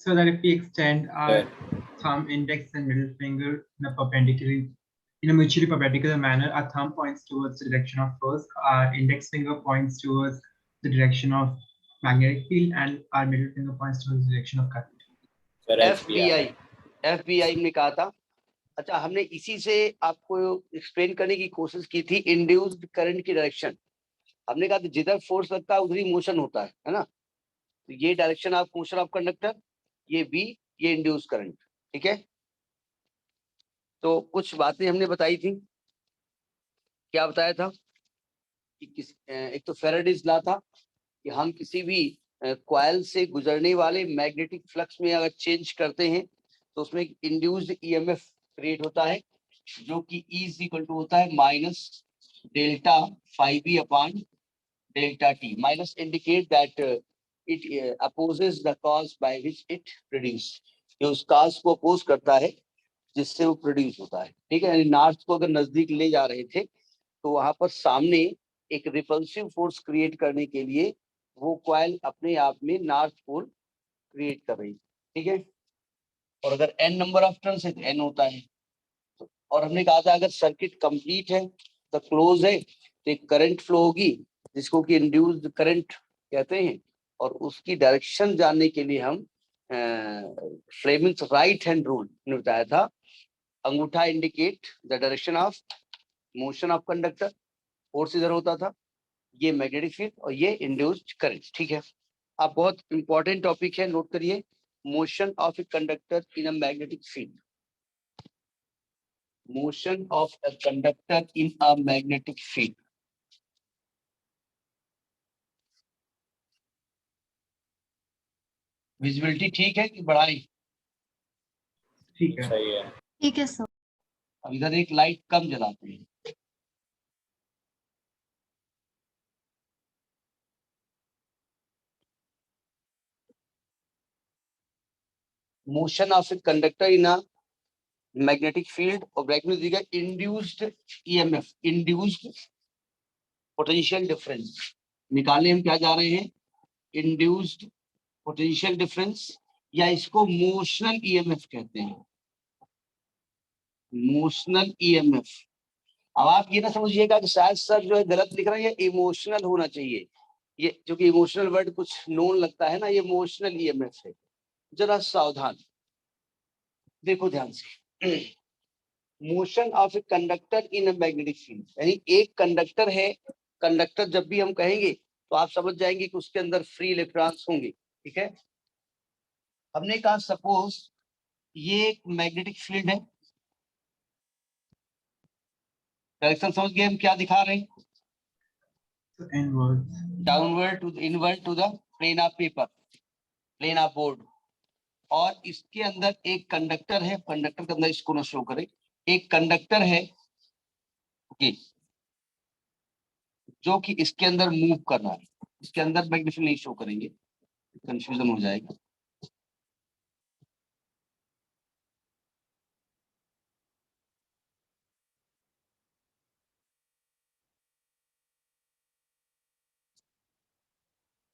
So that if we extend our Yeah. thumb, index, and middle finger in a mutually perpendicular manner, our thumb points towards the direction of force, our index finger points towards the direction of magnetic field, and our middle finger points towards the direction of current. Sir, FBI ने कहा था। अच्छा, हमने इसी से आपको explain करने की कोशिश की थी इंड्यूस्ड करंट की डायरेक्शन। हमने कहा था जिधर फोर्स लगता है उधर ही मोशन होता है ना। तो ये direction of motion of conductor, ये बी, ये इंड्यूस करंट। ठीक है, तो कुछ बातें हमने बताई थी। क्या बताया था कि एक तो फेराडेज लॉ था कि हम किसी भी कॉइल से गुजरने वाले मैग्नेटिक फ्लक्स में अगर चेंज करते हैं तो उसमें इंड्यूस्ड ईएमएफ क्रिएट होता है, जो कि E इज इक्वल टू होता है minus delta phi B upon delta t. Minus indicate that it opposes the cause by which it produce, ये उस कॉज को अपोज करता है जिससे वो प्रोड्यूस होता है। ठीक है, यानी नॉर्थ को अगर नजदीक ले जा रहे थे तो वहां पर सामने एक रिपल्सिव फोर्स क्रिएट करने के लिए वो कॉइल अपने आप में नॉर्थ पोल क्रिएट कर रही। ठीक है, और अगर n नंबर ऑफ टर्न्स है तो n होता है। तो और हमने कहा था अगर सर्किट कंप्लीट है तो क्लोज है तो एक करंट फ्लो होगी जिसको कि इंड्यूस्ड करंट कहते हैं, और उसकी डायरेक्शन जानने के लिए हम फ्लेमिंग्स राइट हैंड रूल ने बताया था। अंगूठा indicate the direction of motion of conductor, force इधर होता था, ये मैग्नेटिक फील्ड और ये इंड्यूस्ड करंट। ठीक है, आप बहुत इंपॉर्टेंट टॉपिक है, नोट करिए। Motion of a conductor in a magnetic field, motion of a conductor in a magnetic field. Visibility ठीक है कि बढ़ाई? ठीक है, सही है। ठीक है सर। अब इधर एक लाइट कम जलाते हैं। Motion of a conductor in a magnetic field और ब्रैकेट में दिया induced EMF, induced potential difference निकालने हम क्या जा रहे हैं, इंड्यूस्ड पोटेंशियल डिफरेंस, या इसको मोशनल ईएमएफ कहते हैं, मोशनल ईएमएफ। अब आप ये ना समझिएगा कि शायद सर जो है गलत लिख रहे हैं, ये इमोशनल होना चाहिए। ये क्योंकि इमोशनल वर्ड कुछ नोन लगता है ना, ये इमोशनल ईएमएफ है। जरा सावधान देखो ध्यान से। Motion of a conductor in a magnetic field, यानी एक कंडक्टर है। कंडक्टर जब भी हम कहेंगे तो आप समझ जाएंगे कि उसके अंदर फ्री इलेक्ट्रॉन्स होंगे। ठीक है, हमने कहा सपोज ये एक मैग्नेटिक फील्ड है। डायरेक्शन समझ गए हम क्या दिखा रहे हैं, downward to inward to the plane of paper, plane of board. और इसके अंदर एक कंडक्टर है, कंडक्टर के अंदर इसको ना शो करे, एक कंडक्टर है ओके, जो कि इसके अंदर मूव कर रहा है। इसके अंदर मैग्नीफिकेशन नहीं शो करेंगे, कंफ्यूजन हो जाएगा।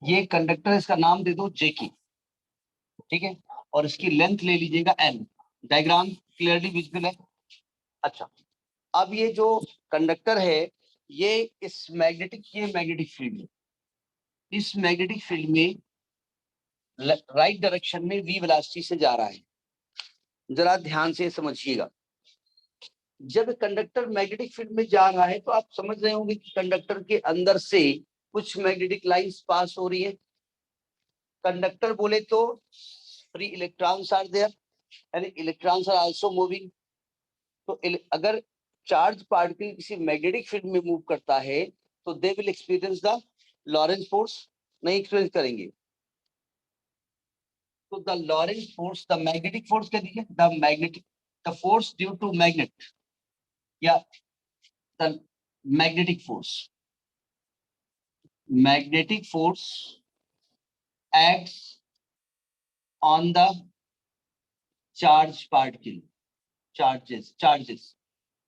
ये कंडक्टर, इसका नाम दे दो जेकी। ठीक है, और इसकी लेंथ ले लीजिएगा एल। डायग्राम क्लियरली विजिबल है? अच्छा, अब ये जो कंडक्टर है ये इस मैग्नेटिक फील्ड में, इस मैग्नेटिक फील्ड में राइट डायरेक्शन में वी वेलोसिटी से जा रहा है। जरा ध्यान से समझिएगा, जब कंडक्टर मैग्नेटिक फील्ड में जा रहा है तो आप समझ रहे होंगे कि कंडक्टर के अंदर से कुछ मैग्नेटिक लाइंस पास हो रही है। कंडक्टर बोले तो फ्री इलेक्ट्रॉन्स आर देयर, यानी इलेक्ट्रॉन्स आर आल्सो मूविंग। तो अगर चार्ज पार्टिकल किसी मैग्नेटिक फील्ड में मूव करता है तो they will experience the Lorentz force, नहीं एक्सपीरियंस करेंगे। तो the Lorentz force, the magnetic force कह दीजिए, the force due to magnet या the magnetic force acts on the charge particle, charges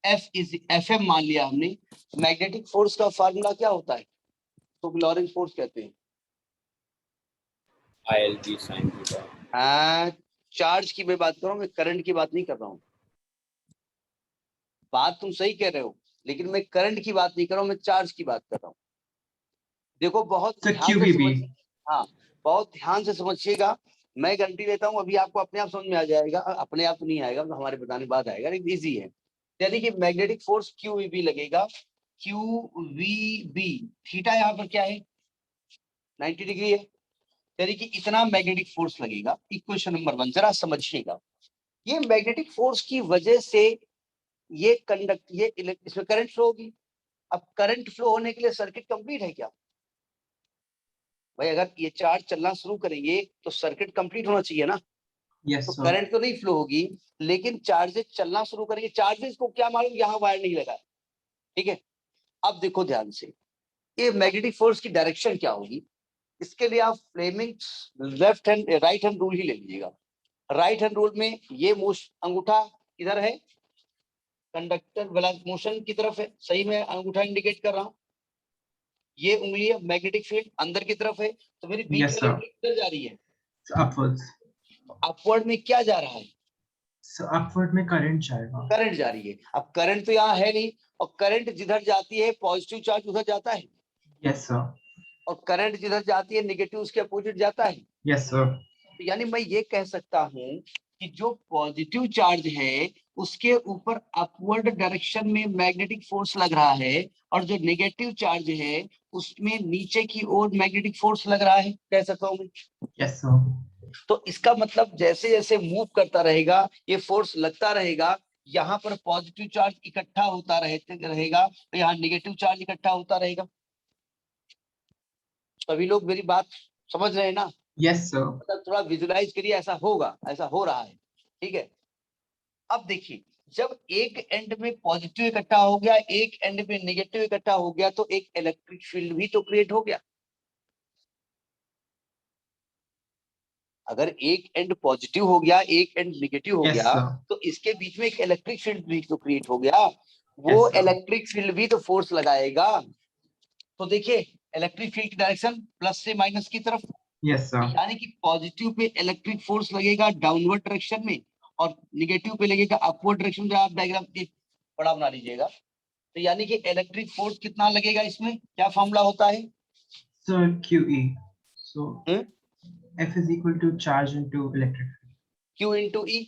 Fm मान लिया हमने। मैग्नेटिक फोर्स का फार्मूला क्या होता है, तो लॉरेंस फोर्स कहते हैं। ILT sin theta. हाँ, चार्ज की मैं बात कर रहा हूँ, मैं करंट की बात नहीं कर रहा हूँ। बात तुम सही कह रहे हो, लेकिन मैं करंट की बात नहीं कर रहा हूँ, मैं चार्ज की बात कर रहा हूँ। देखो बहुत So ध्यान से QVB. समझिए, हाँ बहुत ध्यान से समझिएगा। मैं गारंटी देता हूँ अभी आपको अपने आप समझ में आ जाएगा, अपने आप नहीं आएगा तो हमारे बताने बाद आएगा, लेकिन इजी है। यानी कि मैग्नेटिक फोर्स QVB लगेगा, QVB, थीटा यहाँ पर क्या है 90 डिग्री है, यानी कि इतना मैग्नेटिक फोर्स लगेगा। इक्वेशन नंबर 1 जरा समझिएगा, ये मैग्नेटिक फोर्स की वजह से ये इसमें करंट फ्लो होगी। अब करंट फ्लो होने के लिए सर्किट कंप्लीट है क्या भाई? अगर ये चार्ज चलना शुरू करेंगे तो सर्किट कंप्लीट होना चाहिए ना। Yes, तो sir. करंट तो नहीं फ्लो होगी, लेकिन चार्जेस चलना शुरू करेंगे। चार्जेस को क्या मालूम, यहाँ वायर नहीं लगा है, ठीक है। अब देखो ध्यान से, ये मैग्नेटिक फोर्स की डायरेक्शन क्या होगी, इसके लिए आप फ्लेमिंग राइट हैंड रूल ही ले लीजिएगा। राइट हैंड रूल में ये अंगूठा इधर है, कंडक्टर वाला मोशन की तरफ है, सही में अंगूठा इंडिकेट कर रहा हूँ। ये उंगली है, मैग्नेटिक फील्ड अंदर की तरफ है, तो मेरी बीच Yes, में sir. इधर जा रही है, So upwards. अपवर्ड में क्या जा रहा है, So upward में current जाएगा. करंट जा रही है। अब करंट तो यहाँ है नहीं, और करंट जिधर जाती है पॉजिटिव चार्ज उधर जाता है, Yes, sir. और करंट जिधर जाती है नेगेटिव उसके अपोजिट जाता है। Yes, sir. तो यानी मैं ये कह सकता हूँ कि जो पॉजिटिव चार्ज है उसके ऊपर अपवर्ड डायरेक्शन में मैग्नेटिक फोर्स लग रहा है, और जो नेगेटिव चार्ज है उसमें नीचे की ओर मैग्नेटिक फोर्स लग रहा है, कह सकता हूँ मैं। Yes, sir. तो इसका मतलब जैसे जैसे मूव करता रहेगा ये फोर्स लगता रहेगा, यहाँ पर पॉजिटिव चार्ज इकट्ठा होता रहेगा, तो यहाँ नेगेटिव चार्ज इकट्ठा होता रहेगा। सभी लोग मेरी बात समझ रहे हैं ना? Yes, sir. मतलब थोड़ा विजुलाइज करिए, ऐसा होगा, ऐसा हो रहा है, ठीक है। अब देखिए, जब एक एंड में पॉजिटिव इकट्ठा हो गया, एक एंड में नेगेटिव इकट्ठा हो गया, तो एक इलेक्ट्रिक फील्ड भी तो क्रिएट हो गया। अगर एक एंड पॉजिटिव हो गया, एक एंड नेगेटिव हो Yes, गया, sir. तो इसके बीच में एक इलेक्ट्रिक फील्ड भी तो क्रिएट हो गया। वो Yes, sir. इलेक्ट्रिक फील्ड भी तो फोर्स लगाएगा। तो देखिए, इलेक्ट्रिक फील्ड की डायरेक्शन प्लस से माइनस की तरफ, Yes, sir. यानी कि पॉजिटिव पे इलेक्ट्रिक फोर्स लगेगा डाउनवर्ड डायरेक्शन में, और नेगेटिव पे लगेगा अपवर्ड डायरेक्शन में। आप डायग्राम बड़ा बना लीजिएगा। तो यानी कि इलेक्ट्रिक फोर्स कितना लगेगा, इसमें क्या फॉर्मूला होता है? So QE. So हम्म? F is equal to charge into electric field. Q into E.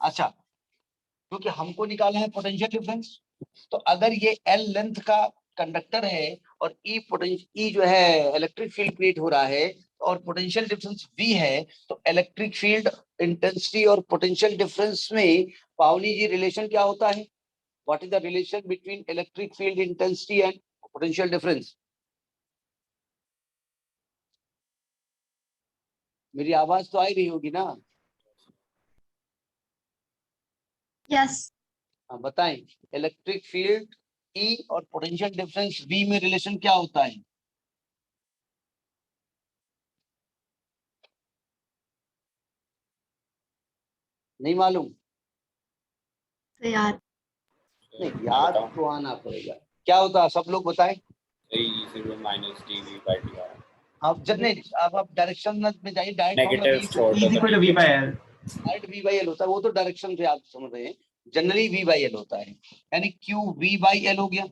अच्छा, क्योंकि हमको निकालना है पोटेंशियल डिफरेंस, तो अगर ये L लेंथ का कंडक्टर है और E जो है इलेक्ट्रिक फील्ड क्रिएट हो रहा है, और पोटेंशियल डिफरेंस V है, तो इलेक्ट्रिक फील्ड इंटेंसिटी और पोटेंशियल डिफरेंस में पावनी जी रिलेशन क्या होता है? What is the relation between electric field intensity and potential difference? मेरी आवाज तो आ ही रही होगी ना? यस हाँ बताएं, इलेक्ट्रिक फील्ड E और पोटेंशियल डिफरेंस V में रिलेशन क्या होता है? नहीं मालूम? तो यार नहीं, याद तो आना पड़ेगा। क्या होता है, सब लोग बताएं। Minus dv by dy. आप जब नहीं, अब आप डायरेक्शन में जाइए, Negative short E is equal to V by L. Direct V by L होता है, वो तो डायरेक्शन से आप समझ रहे हैं, जनरली V बाई एल होता है, यानी Q V बाई एल हो गया,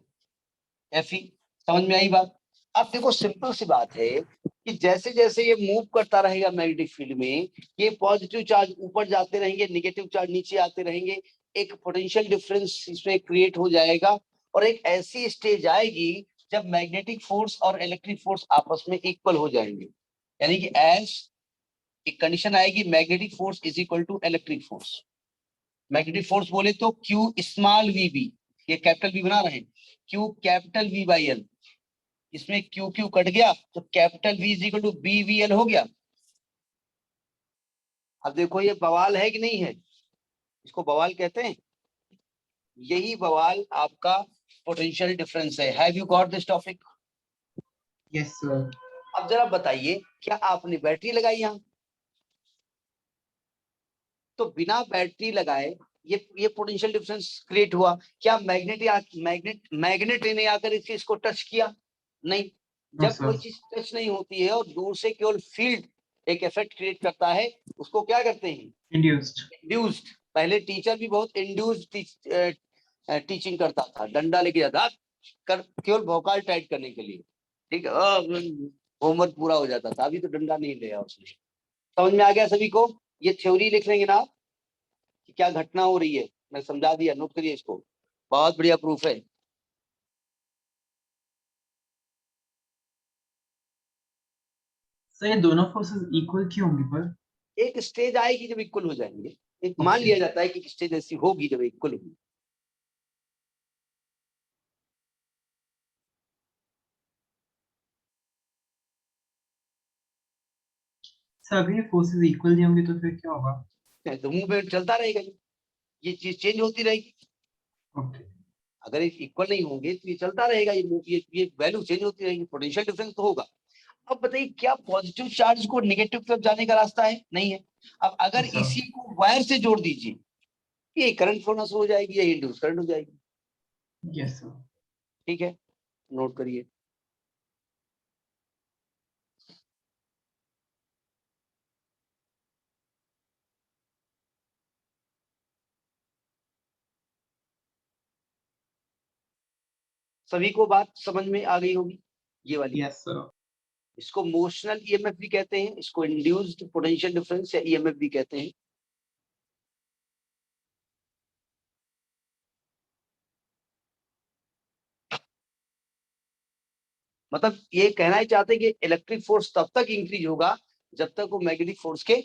Fe। समझ में आई बात? अब देखो सिंपल सी बात है कि जैसे जैसे ये मूव करता रहेगा मैग्नेटिक फील्ड में, ये पॉजिटिव चार्ज ऊपर जाते रहेंगे, नेगेटिव चार्ज नीचे आते रहेंगे, एक पोटेंशियल डिफरेंस इसमें क्रिएट हो जाएगा, और एक ऐसी स्टेज आएगी जब मैग्नेटिक फोर्स और इलेक्ट्रिक फोर्स आपस में इक्वल हो जाएंगे। यानी कि एज एक कंडीशन आएगी, magnetic force is equal to electric force. Magnetic force बोले तो Q स्मॉल वी बी, ये कैपिटल वी बना रहे हैं, Q capital V by L, इसमें Q Q कट गया तो capital V is equal to B we L हो गया। अब देखो ये बवाल है कि नहीं है? इसको बवाल कहते हैं। यही बवाल आपका पोटेंशियल डिफरेंस है। Have you got this topic? Yes, sir. अब जरा बताइए, क्या आपने बैटरी लगाई यहाँ? तो बिना बैटरी लगाए ये पोटेंशियल डिफरेंस क्रिएट हुआ। क्या मैग्नेट ने आकर इसको टच किया? नहीं। No, जब sir. कोई चीज टच नहीं होती है और दूर से केवल फील्ड एक इफेक्ट क्रिएट करता है, उसको क्या करते हैं? Induced. इंड्यूस्ड। पहले टीचर भी बहुत इंड्यूस्ड टीचिंग करता था, डंडा लेके जाता कर केवल भौकाल टाइट करने के लिए, ठीक है, होमवर्क पूरा हो जाता था। अभी तो डंडा नहीं लिया उसने। समझ में आ गया सभी को? ये थ्योरी लिख लेंगे ना आप कि क्या घटना हो रही है, मैं समझा दिया, नोट करिए इसको, बहुत बढ़िया प्रूफ है। सर ये दोनों फोर्सेस इक्वल क्यों होंगी पर? एक स्टेज आएगी जब इक्वल हो जाएंगे, एक मान लिया जाता है कि स्टेज ऐसी होगी जब इक्वल होगी। सर अगर ये फोर्सेस इक्वल नहीं होंगी तो फिर क्या होगा? तो मूवमेंट चलता रहेगा, ये चीज चेंज होती रहेगी। ओके। अगर ये इक्वल नहीं होंगे तो ये चलता रहेगा, ये वैल्यू चेंज होती रहेगी, पोटेंशियल डिफरेंस तो होगा। अब बताइए क्या पॉजिटिव चार्ज को नेगेटिव तरफ जाने का रास्ता है? नहीं है। अब अगर अच्छा। इसी को वायर से जोड़ दीजिए, ये करंट फ्लो शुरू हो जाएगी, ये इंड्यूस करंट हो जाएगी। Yes sir. ठीक है, नोट करिए। सभी को बात समझ में आ गई होगी ये वाली? Yes sir. इसको मोशनल ईएमएफ भी कहते हैं, इसको इंड्यूस्ड पोटेंशियल डिफरेंस या ईएमएफ भी कहते हैं। मतलब ये कहना ही चाहते हैं कि इलेक्ट्रिक फोर्स तब तक इंक्रीज होगा जब तक वो मैग्नेटिक फोर्स के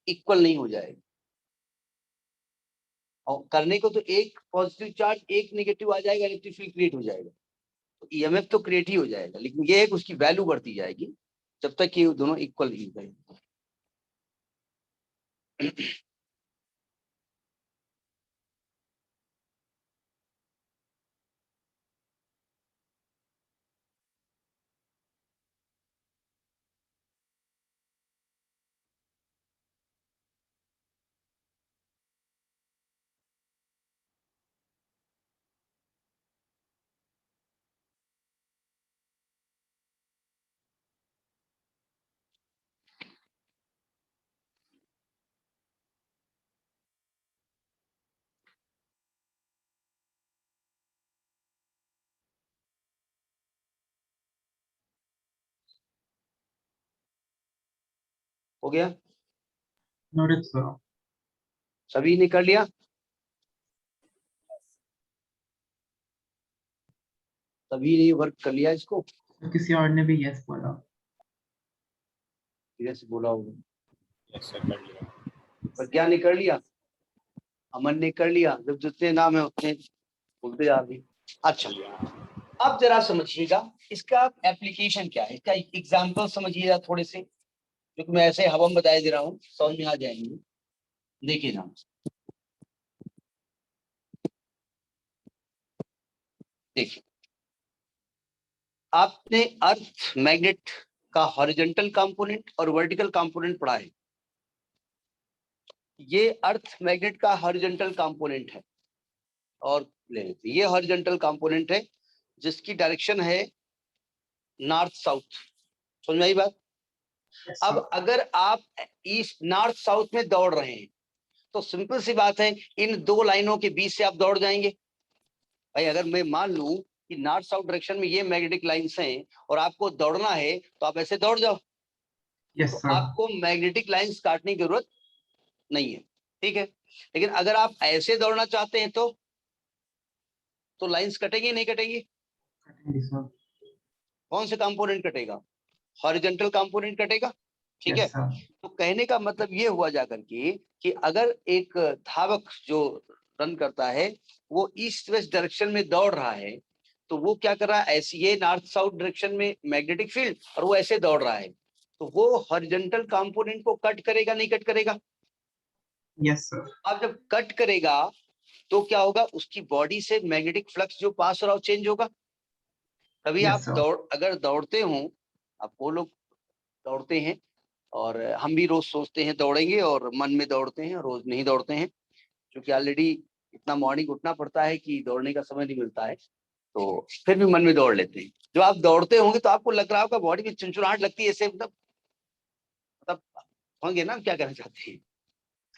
इक्वल नहीं हो जाएगा। और करने को तो एक पॉजिटिव चार्ज एक नेगेटिव आ जाएगा, इलेक्ट्रिक फील्ड क्रिएट हो जाएगा, तो ईएमएफ तो क्रिएट ही हो जाएगा, लेकिन ये है कि उसकी वैल्यू बढ़ती जाएगी जब तक कि दोनों इक्वल नहीं हो जाएंगे। हो गया? Noted sir. सभी ने कर लिया? सभी ने वर्क कर लिया इसको? तो किसी और ने भी यस बोला। से बोला होगा। यस सर कर लिया। प्रज्ञा ने कर लिया, अमन ने कर लिया, जब जितने नाम है उतने बोलते जा रही। अच्छा, अब जरा समझिएगा इसका एप्लीकेशन क्या है, इसका एग्जाम्पल समझिएगा थोड़े से, क्योंकि मैं ऐसे हवा में बताया दे रहा हूँ, समझ में आ जाएंगे। देखिए ना, देखिए आपने अर्थ मैग्नेट का हॉरिजॉन्टल कंपोनेंट और वर्टिकल कंपोनेंट पढ़ा है। ये अर्थ मैग्नेट का हॉरिजॉन्टल कंपोनेंट है, और ये हॉरिजॉन्टल कंपोनेंट है जिसकी डायरेक्शन है नॉर्थ साउथ। समझ में आई बात? अब अगर आप ईस्ट नॉर्थ साउथ में दौड़ रहे हैं तो सिंपल सी बात है, इन दो लाइनों के बीच से आप दौड़ जाएंगे। भाई अगर मैं मान लूं कि नॉर्थ साउथ डायरेक्शन में ये मैग्नेटिक लाइंस हैं और आपको दौड़ना है तो आप ऐसे दौड़ जाओ। यस तो सर। आपको मैग्नेटिक लाइंस काटने की जरूरत नहीं है, ठीक है। लेकिन अगर आप ऐसे दौड़ना चाहते हैं तो लाइंस कटेंगी नहीं कटेंगी? कटेंगे सर। कौन से कंपोनेंट कटेगा? हॉरिजॉन्टल कंपोनेंट कटेगा, ठीक है। Yes sir. तो कहने का मतलब ये हुआ जाकर के कि अगर एक धावक जो रन करता है वो ईस्ट वेस्ट डायरेक्शन में दौड़ रहा है, तो वो क्या कर रहा है, ऐसी ये नॉर्थ साउथ डायरेक्शन में मैग्नेटिक फील्ड, और वो ऐसे दौड़ रहा है, तो वो हॉरिजॉन्टल कंपोनेंट को कट करेगा नहीं कट करेगा? Yes sir. अब जब कट करेगा तो क्या होगा, उसकी बॉडी से मैग्नेटिक फ्लक्स जो पास हो रहा है चेंज होगा। कभी Yes, आप sir. अगर दौड़ते हो, आप वो लोग दौड़ते हैं, और हम भी रोज सोचते हैं दौड़ेंगे और मन में दौड़ते हैं, रोज नहीं दौड़ते हैं, क्योंकि ऑलरेडी इतना मॉर्निंग उठना पड़ता है कि दौड़ने का समय नहीं मिलता है। तो फिर भी मन में दौड़ लेते हैं। जब आप दौड़ते होंगे तो आपको लग रहा होगा बॉडी में चिंचुनाहट लगती है, ऐसे मतलब होंगे ना, क्या कहना चाहते हैं,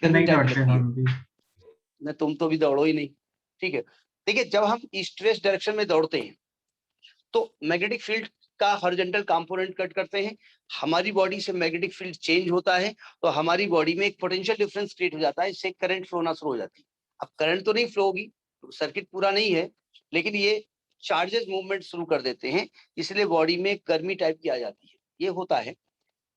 गर्मी नहीं टाइप दौड़ते लगती है हम भी। ना, तुम तो भी दौड़ो ही नहीं। ठीक है, देखिए जब हम ईस्ट वेस्ट डायरेक्शन में दौड़ते हैं तो मैग्नेटिक फील्ड का हॉरिजॉन्टल कंपोनेंट कट करते हैं, हमारी बॉडी से मैग्नेटिक फील्ड चेंज होता है, तो हमारी बॉडी में एक पोटेंशियल डिफरेंस क्रिएट हो जाता है, इससे करंट फ्लो होना शुरू हो जाती है। अब करंट तो नहीं फ्लो होगी, सर्किट पूरा नहीं है, लेकिन ये चार्जेस मूवमेंट शुरू कर देते हैं, इसलिए बॉडी में गर्मी टाइप की आ जाती है, ये होता है।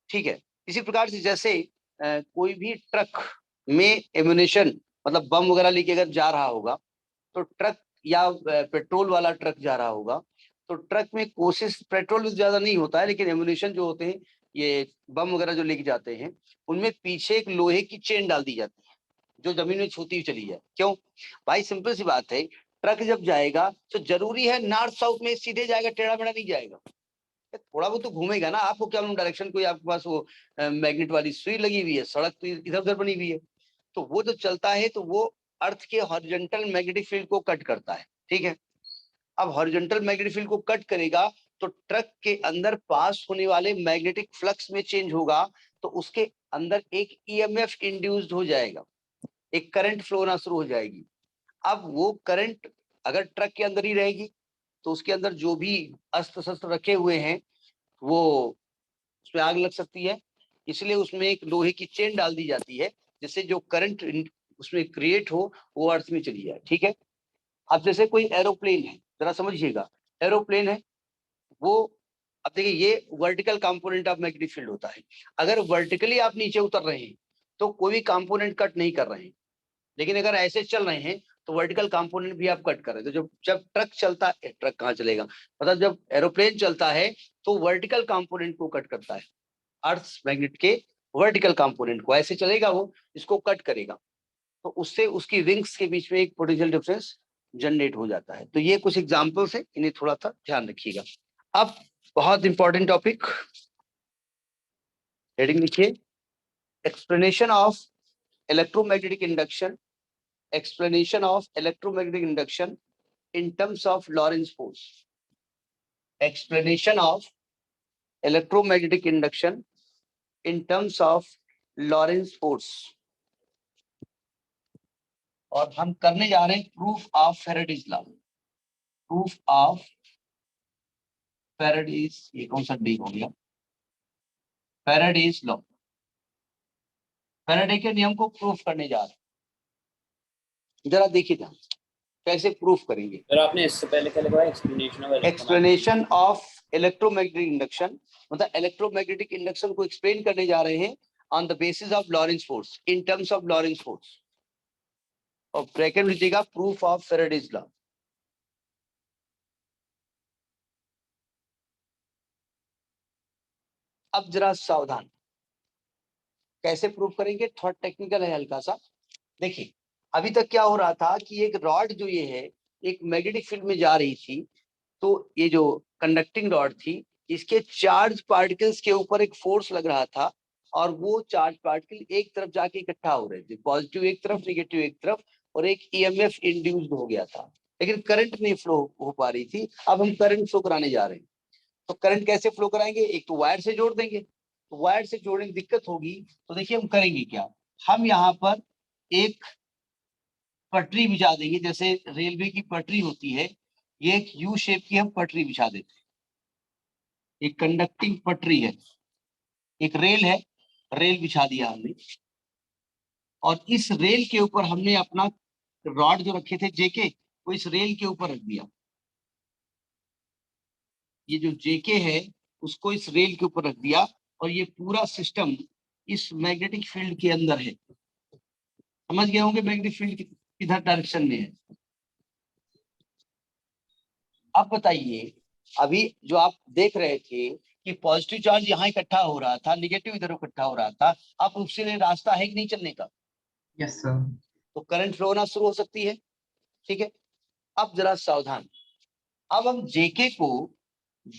ठीक है, इसी प्रकार से जैसे कोई भी ट्रक में एम्यूनेशन मतलब बम वगैरह लेके अगर जा रहा होगा, तो ट्रक या पेट्रोल वाला ट्रक जा रहा होगा, तो ट्रक में कोशिश, पेट्रोल ज्यादा नहीं होता है, लेकिन एम्यूनेशन जो होते हैं, ये बम वगैरह जो लेके जाते हैं, उनमें पीछे एक लोहे की चेन डाल दी जाती है जो जमीन में छूती हुई चली जाए। क्यों भाई, सिंपल सी बात है, ट्रक जब जाएगा तो जरूरी है नॉर्थ साउथ में सीधे जाएगा, टेढ़ा मेढ़ा नहीं जाएगा, थोड़ा बहुत तो घूमेगा ना। आपको क्या मालूम डायरेक्शन, कोई आपके पास वो मैग्नेट वाली सुई लगी हुई है, सड़क तो इधर उधर बनी हुई है, तो वो जो चलता है तो वो अर्थ के हॉरिजॉन्टल मैग्नेटिक फील्ड को कट करता है। ठीक है, अब हॉरिजॉन्टल मैग्नेटिक फील्ड को कट करेगा तो ट्रक के अंदर पास होने वाले मैग्नेटिक फ्लक्स में चेंज होगा, तो उसके अंदर एक ईएमएफ इंड्यूस्ड हो जाएगा, एक करंट फ्लो होना शुरू हो जाएगी। अब वो करंट अगर ट्रक के अंदर ही रहेगी तो उसके अंदर जो भी अस्त्र शस्त्र रखे हुए हैं वो उसमें आग लग सकती है, इसलिए उसमें एक लोहे की चेन डाल दी जाती है, जिससे जो करंट उसमें क्रिएट हो वो अर्थ में चली जाए। ठीक है, अब जैसे कोई एरोप्लेन है, जरा समझिएगा, एरोप्लेन है वो, अब देखिए ये vertical component of magnetic field होता है। अगर वर्टिकली आप नीचे उतर रहे हैं तो कोई भी कंपोनेंट कट नहीं कर रहे हैं, लेकिन अगर ऐसे चल रहे हैं तो वर्टिकल कंपोनेंट भी आप कट कर रहे हैं। तो जब जब ट्रक चलता है, ट्रक कहाँ चलेगा, मतलब जब एरोप्लेन चलता है तो वर्टिकल कंपोनेंट को कट करता है, अर्थ मैग्नेट के वर्टिकल कंपोनेंट को, ऐसे चलेगा वो, इसको कट करेगा, तो उससे उसकी विंग्स के बीच में एक पोटेंशियल डिफरेंस जनरेट हो जाता है। तो ये कुछ एग्जांपल्स है, इन्हें थोड़ा सा ध्यान रखिएगा। अब बहुत इंपॉर्टेंट टॉपिक, हेडिंग लिखिए, explanation of electromagnetic induction, explanation of electromagnetic induction in terms of Lorentz force. Explanation of electromagnetic induction in terms of Lorentz force. और हम करने जा रहे हैं proof of Faraday's law. Proof of Faraday's, ये कौन सा डी हो गया, फैराडेज लॉ, फैराडे के नियम को प्रूफ करने जा रहे हैं। जरा देखिए ध्यान, कैसे प्रूफ करेंगे। सर आपने इससे पहले क्या लिखा है, एक्सप्लेनेशन ऑफ इलेक्ट्रोमैग्नेटिक इंडक्शन, मतलब इलेक्ट्रोमैग्नेटिक इंडक्शन को एक्सप्लेन करने जा रहे हैं on the basis of Lawrence force, in terms of Lawrence force, और ब्रैकेट में लिखिएगा प्रूफ ऑफ फैराडेज लॉ। अब जरा सावधान, कैसे प्रूफ करेंगे, थोड़ा टेक्निकल है हल्का सा। देखिए अभी तक क्या हो रहा था कि एक रॉड जो ये है एक मैग्नेटिक फील्ड में जा रही थी, तो ये जो कंडक्टिंग रॉड थी इसके चार्ज पार्टिकल्स के ऊपर एक फोर्स लग रहा था, और वो चार्ज पार्टिकल एक तरफ जाके इकट्ठा हो रहे थे, पॉजिटिव एक तरफ नेगेटिव एक तरफ, और एक ईएमएफ इंड्यूस्ड हो गया था, लेकिन करंट नहीं फ्लो हो पा रही थी। अब हम करंट फ्लो कराने जा रहे हैं, तो करंट कैसे फ्लो कराएंगे, एक तो वायर से जोड़ देंगे, तो वायर से जोड़ने की दिक्कत होगी, तो देखिए हम करेंगे क्या, हम यहाँ पर एक पटरी बिछा देंगे, जैसे रेलवे की पटरी होती है, ये एक यू शेप की हम पटरी बिछा देते हैं, एक कंडक्टिंग पटरी है, एक रेल है, रेल बिछा दिया हमने, और इस रेल के ऊपर हमने अपना रॉड जो रखे थे जेके, वो इस रेल के ऊपर रख दिया, ये जो जेके है उसको इस रेल के ऊपर रख दिया, और ये पूरा सिस्टम इस मैग्नेटिक फील्ड के अंदर है। समझ गए होंगे मैग्नेटिक फील्ड किधर डायरेक्शन में है। अब बताइए, अभी जो आप देख रहे थे कि पॉजिटिव चार्ज यहाँ इकट्ठा हो रहा था, निगेटिव इधर इकट्ठा हो रहा था, अब उसके रास्ता है कि नहीं चलने का, यस सर। तो करंट फ्लो होना शुरू हो सकती है। ठीक है, अब जरा सावधान, अब हम जेके को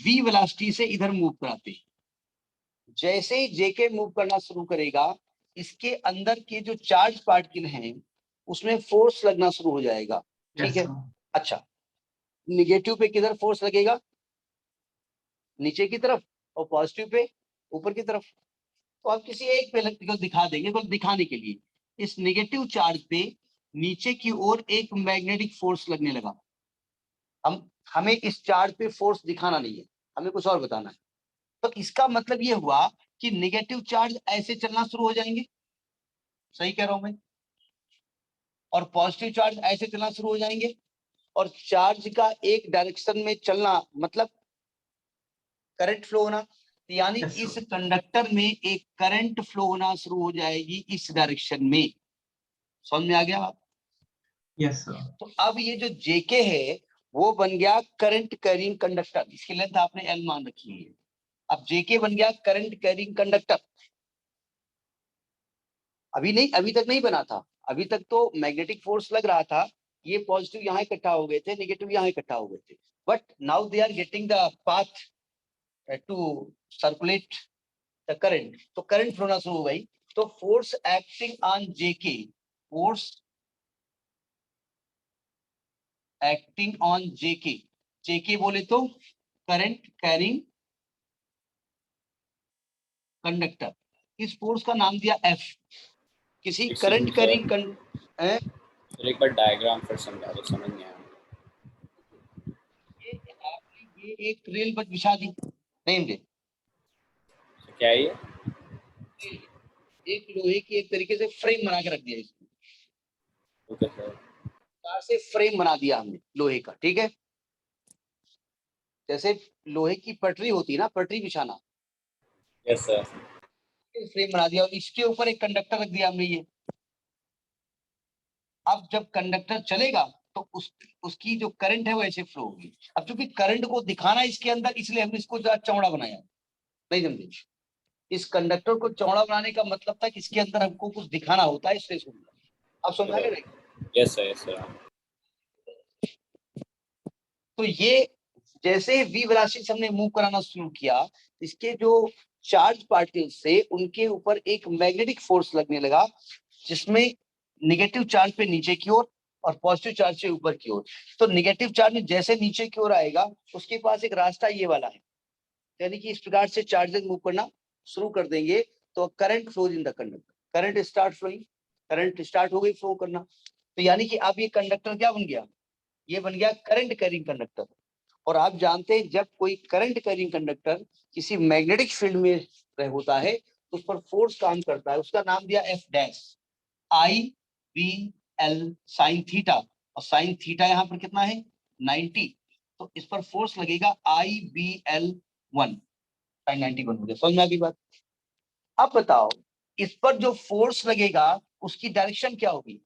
v वेलोसिटी से इधर मूव कराते हैं, जैसे ही जेके मूव करना शुरू करेगा, इसके अंदर के जो चार्ज पार्टिकल हैं उसमें फोर्स लगना शुरू हो जाएगा। ठीक है, अच्छा निगेटिव पे किधर फोर्स लगेगा, नीचे की तरफ, और पॉजिटिव पे ऊपर की तरफ। तो आप किसी एक पे दिखा देंगे, बस दिखाने के लिए। इस नेगेटिव चार्ज पे नीचे की ओर एक मैग्नेटिक फोर्स लगने लगा। हमें इस चार्ज पे फोर्स दिखाना नहीं है, हमें कुछ और बताना है। तो इसका मतलब ये हुआ कि नेगेटिव चार्ज ऐसे चलना शुरू हो जाएंगे, सही कह रहा हूं मैं, और पॉजिटिव चार्ज ऐसे चलना शुरू हो जाएंगे। और चार्ज का एक डायरेक्शन में चलना मतलब करंट फ्लो होना, यानी Yes, इस sir. कंडक्टर में एक करंट फ्लो होना शुरू हो जाएगी इस डायरेक्शन में। समझ में आ गया बात? Yes, sir. तो अब ये जो जेके है वो बन गया करंट कैरिंग कंडक्टर, इसकी लेंथ आपने एल मान रखी है। अब जेके बन गया करंट कैरिंग कंडक्टर। अभी तक नहीं बना था, अभी तक तो मैग्नेटिक फोर्स लग रहा था, ये पॉजिटिव यहाँ इकट्ठा हो गए थे, नेगेटिव यहाँ इकट्ठा हो गए थे, but now they are getting the path to circulate the current. तो करंट फ्लो होना शुरू हो गई। तो force acting on JK, force acting on JK, JK बोले तो करंट कैरिंग कंडक्टर, इस फोर्स का नाम दिया एफ। किसी करंट कैरिंग एक बार डायग्राम फिर समझा दो, समझ नहीं आया। आपने ये एक रेल बस बिछा दी, नहीं मुझे तो क्या है ये? एक लोहे की एक तरीके से फ्रेम बना के रख दिया, इसको ओके सर। कार से फ्रेम बना दिया हमने लोहे का, ठीक है। जैसे लोहे की पटरी होती है ना, पटरी बिछाना, यस सर। फ्रेम बना दिया और इसके ऊपर एक कंडक्टर रख दिया हमने ये। अब जब कंडक्टर चलेगा तो उसकी जो करंट है वो ऐसे फ्लो होगी। अब चूंकि करंट को दिखाना इसके अंदर, इसलिए हमने इसको ज्यादा चौड़ा बनाया, नहीं समझे? इस कंडक्टर को चौड़ा बनाने का मतलब था कि इसके अंदर हमको कुछ दिखाना होता है, इसलिए अब समझा गया नहीं? Yes sir, yes sir. तो ये जैसे वी वेलोसिटी से हमने मूव कराना शुरू किया, इसके जो चार्ज पार्टिकल्स से उनके ऊपर एक मैग्नेटिक फोर्स लगने लगा, जिसमें नेगेटिव चार्ज पे नीचे की ओर और पॉजिटिव चार्ज से ऊपर की ओर। तो नेगेटिव चार्ज में जैसे नीचे की ओर आएगा, उसके पास एक रास्ता ये वाला है, यानी कि इस प्रकार से चार्जेस मूव करना शुरू कर देंगे तो current flows in the conductor, current start flowing, current start हो गई फ्लो करना। तो यानी कि अब ये कंडक्टर क्या बन गया, ये बन गया करंट कैरिंग कंडक्टर। और आप जानते हैं जब कोई करंट कैरिंग कंडक्टर किसी मैग्नेटिक फील्ड में होता है तो उस पर फोर्स काम करता है, उसका नाम दिया एफ डैश, आई बी एल साइन थीटा, और साइन थीटा यहाँ पर कितना है 90, तो इस पर फोर्स लगेगा आई बी एल 1 साइन 90 हो गया। समझ में आ गई बात? अब बताओ इस पर जो फोर्स लगेगा उसकी डायरेक्शन क्या होगी?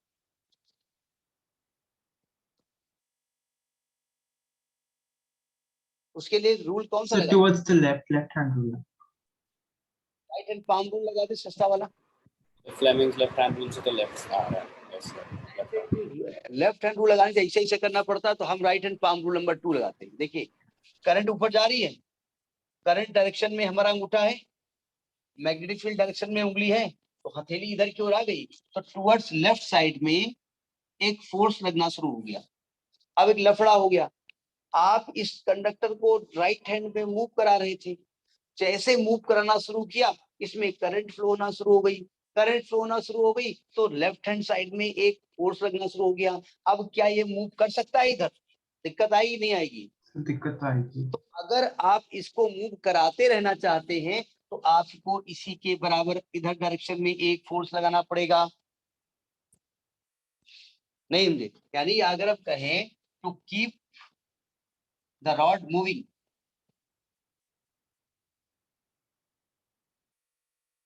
उसके लिए रूल कौन सा So लगा? towards the left hand rule. Right hand palm rule लगा दे, सस्ता वाला। फ्लेमिंग्स लेफ्ट हैंड रूल से तो लेफ्ट आ रहा है। Yes sir. Left hand rule लगाने से ऐसे ऐसे करना पड़ता है, तो हम right hand palm rule number 2 लगाते हैं। देखिए करंट ऊपर जा रही है, करंट डायरेक्शन में हमारा अंगूठा है, मैग्नेटिक फील्ड डायरेक्शन में उंगली है, तो हथेली इधर की ओर आ गई, तो टुवर्ड्स लेफ्ट साइड में एक फोर्स लगना शुरू हो गया। अब एक लफड़ा हो गया, आप इस कंडक्टर को राइट हैंड में मूव करा रहे थे, जैसे मूव कराना शुरू किया इसमें करंट फ्लो होना शुरू हो गई, करंट फ्लो होना शुरू हो गई तो लेफ्ट हैंड साइड में एक फोर्स लगना शुरू हो गया। अब क्या ये मूव कर सकता है इधर? दिक्कत आएगी नहीं आएगी? दिक्कत आएगी। तो अगर आप इसको मूव कराते रहना चाहते हैं तो आपको इसी के बराबर इधर डायरेक्शन में एक फोर्स लगाना पड़ेगा, नहीं मुझे? यानी अगर आप कहें to keep the rod moving,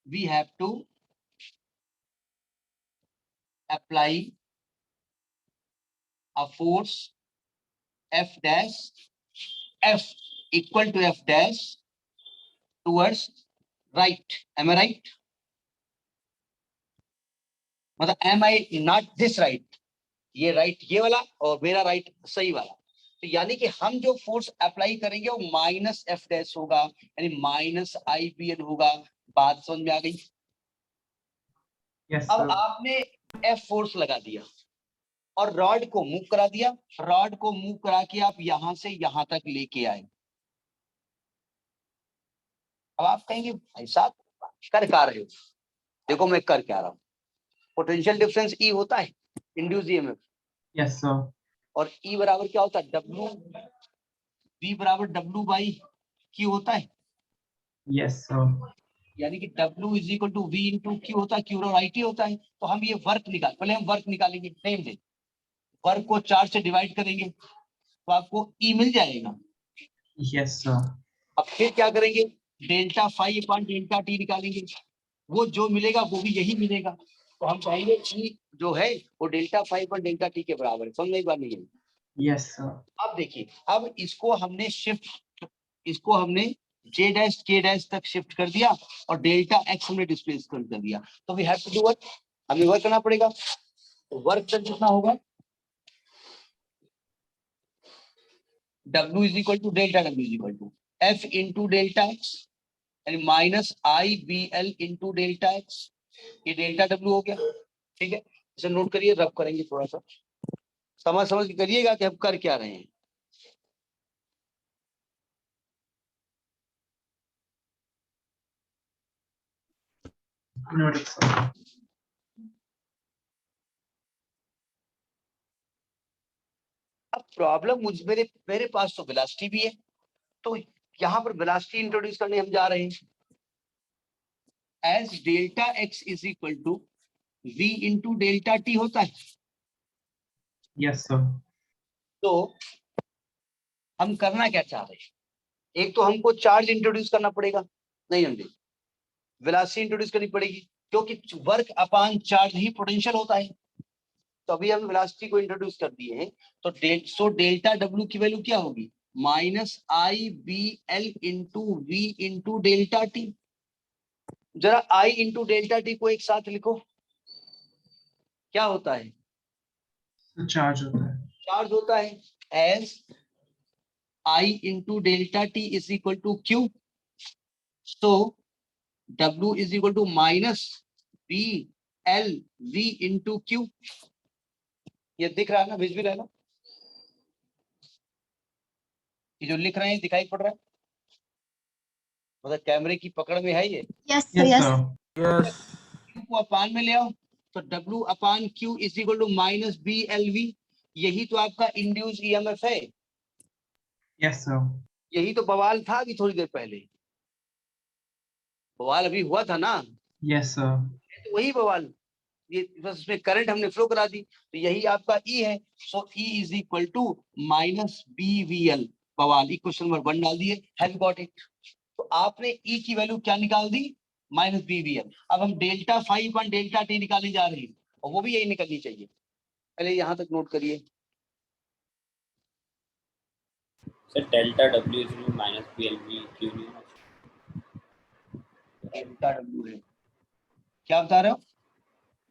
we have to apply a force F dash, F equal to F dash towards right. Am I right? मतलब am I not this right? ये राइट ये वाला और मेरा राइट सही वाला। तो यानी कि हम जो फोर्स अप्लाई करेंगे वो माइनस एफ डैश होगा, यानी माइनस आई पी एन होगा। बात समझ में आ गई? Yes, अब sir. आपने एफ फोर्स लगा दिया, और रॉड को मूव करा दिया, रॉड को मूव करा के आप यहां से यहां तक लेके आए। अब आप कहेंगे भाई साहब कर क्या रहे हो? देखो मैं कर क्या रहा हूँ। पोटेंशियल डिफरेंस ई होता है इंड्यूस ईएमएफ, Yes, sir. और ई बराबर क्या होता है? डब्ल्यू, वी बराबर डब्ल्यू बाई क्यू होता है। Yes, sir. यानी कि W is equal to we into Q होता है, क्यू और आई टी होता है। तो हम ये वर्क निकाल, पहले हम वर्क निकालेंगे, सेम डे वर्क को 4 से डिवाइड करेंगे तो आपको ई मिल जाएगा। Yes, sir. अब फिर क्या करेंगे? Delta five upon delta T निकालेंगे, वो जो मिलेगा वो भी यही मिलेगा। तो हम कहेंगे ई जो है वो delta five upon delta T के बराबर है। समझ में एक बार नहीं है? Yes, sir. अब देखिए, अब इसको हमने शिफ्ट, इसको हमने जे डैश के डैश तक शिफ्ट कर दिया और डेल्टा एक्स हमने डिस्प्लेसमेंट कर दिया। तो we have to do what, हमें वर्क करना पड़ेगा। तो वर्क डन कितना होगा? W is equal to delta W is equal to F into delta x and minus I B L into delta x. ये डेल्टा W हो गया, ठीक है। इसे नोट करिए, रब करेंगे थोड़ा सा, समझ के करिएगा कि हम कर क्या रहे हैं। Noted, sir. अब प्रॉब्लम मेरे मेरे पास तो वेलोसिटी भी है, तो यहाँ पर वेलोसिटी इंट्रोड्यूस करने हम जा रहे हैं। As delta x is equal to we into delta t होता है। Yes, sir. तो हम करना क्या चाह रहे हैं? एक तो हमको चार्ज इंट्रोड्यूस करना पड़ेगा, नहीं हम वेलोसिटी इंट्रोड्यूस करनी पड़ेगी, क्योंकि वर्क अपान चार्ज ही पोटेंशियल होता है। तो अभी हम वेलोसिटी को इंट्रोड्यूस कर दिए हैं, तो डेल्टा डब्ल्यू की वैल्यू क्या होगी? Minus I B L into v into delta t. जरा आई इंटू डेल्टा टी को एक साथ लिखो, क्या होता है? So charge होता है. चार्ज होता है। As I into delta T is equal to Q, so W is equal to minus B L V into Q. ये दिख रहा है ना, विजिबल है ना? ये जो लिख रहे हैं दिखाई पड़ रहा है? मतलब कैमरे की पकड़ में है ये? Yes, sir. Yes, Yes. sir. Yes. Q को अपान में ले आओ, तो W upon Q is equal to minus B L V. यही तो आपका इंड्यूस ईएमएफ है, Yes, sir. यही तो बवाल था अभी थोड़ी देर पहले। बवाल अभी हुआ था ना, Yes, sir. तो वही बवाल, ये बस इसमें करंट हमने फ्लो करा दी, तो यही आपका ई है। So E is equal to minus B we L. बवाल इक्वेशन नंबर 1 डाल दिए, हैव गॉट इट। तो आपने ई की वैल्यू क्या निकाल दी? Minus B we L. अब हम डेल्टा फाइव और डेल्टा टी निकालने जा रहे हैं, और वो भी यही निकलनी चाहिए। पहले यहां तक नोट करिए। Sir delta W is minus B L V Q नहीं होना चाहिए? डेल्टा डब्ल्यू है, क्या बता रहे हो?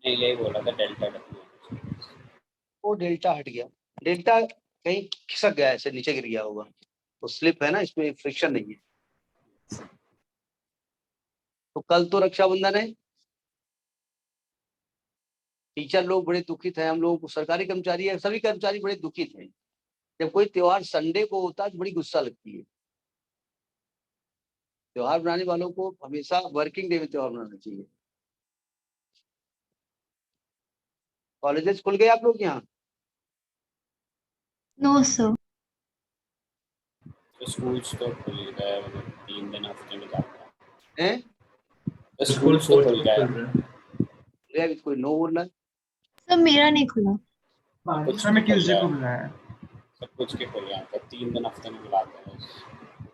नहीं यही बोला था डेल्टा डब्ल्यू। वो डेल्टा हट गया, डेल्टा कहीं खिसक गया, ऐसे नीचे गिर गया होगा, तो स्लिप है ना, इसमें फ्रिक्शन नहीं है। तो कल तो रक्षाबंधन है, टीचर लोग बड़े दुखित हैं, हम लोगों को सरकारी कर्मचारी है, सभी कर्मचारी बड़े दुखित हैं। जब कोई त्योहार संडे को होता है तो बड़ी गुस्सा लगती है। त्योहार बनाने वालों को हमेशा वर्किंग डे में त्योहार मनाना चाहिए। कॉलेजेस खुल गए आप लोग यहाँ? No, sir. तो स्कूल्स तो खुल गए, मतलब 3 दिन हफ्ते में जाते हैं? हैं। स्कूल्स तो खुल गए। अभी कोई नो बोल रहा है। Sir, मेरा नहीं खुला. कुछ हमें नहीं खुल ट्यूसडे रहा को है। बुलाया है. सब कुछ के खुल गए, तो 3 दिन हफ्ते में बुलाते हैं बस,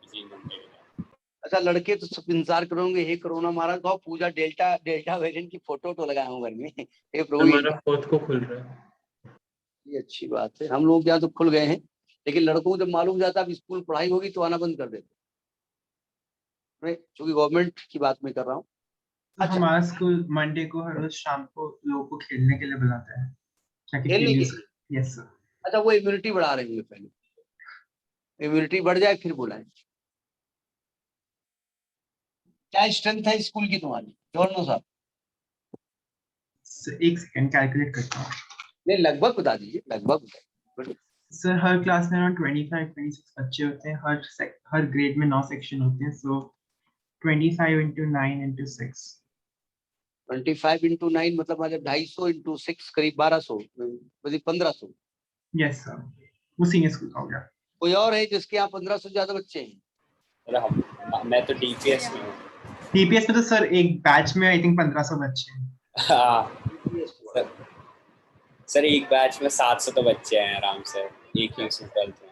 3 घंटे के लिए। अच्छा, लड़के तो सब इंतजार करोगे, हे कोरोना महाराज कहो पूजा डेल्टा डेल्टा वेरिएंट की फोटो तो लगाए हूँ घर में। हे प्रभु, हमारा 4th को खुल रहा है। ये अच्छी बात है। हम लोग यहाँ तो खुल गए हैं, लेकिन लड़कों को जब मालूम जाता है स्कूल पढ़ाई होगी तो आना बंद कर देते हैं, क्योंकि गवर्नमेंट की बात मैं कर रहा हूँ। अच्छा, हमारा स्कूल मंडे को हर रोज शाम को लोगों को खेलने के लिए बुलाता है, ताकि खेलने के टीम्स. लिए? Yes, sir. अच्छा, वो इम्यूनिटी बढ़ा रहे होंगे, पहले इम्यूनिटी बढ़ जाए फिर बुलाएं। क्या स्ट्रेंथ है स्कूल की तुम्हारी, गवर्नर साहब? एक सेकंड कैलकुलेट करता हूँ. नहीं, लगभग बता दीजिए, लगभग बताइए। सर हर क्लास में अराउंड 25-26 बच्चे होते हैं, हर ग्रेड में 9 सेक्शन होते हैं, सो 25 into 9 into 6. 25 into 9 मतलब हमारे 250 into 6 करीब 1200, मतलब 1500। यस सर, वो सीनियर स्कूल का हो गया। कोई और है जिसके यहाँ 1500 ज्यादा बच्चे हैं? मैं तो डीपीएस में हूँ। डीपीएस में तो सर एक बैच में आई थिंक 1500 बच्चे हैं। हाँ सर एक बैच में 700 तो बच्चे हैं आराम से, एक ही उसमें 12th में।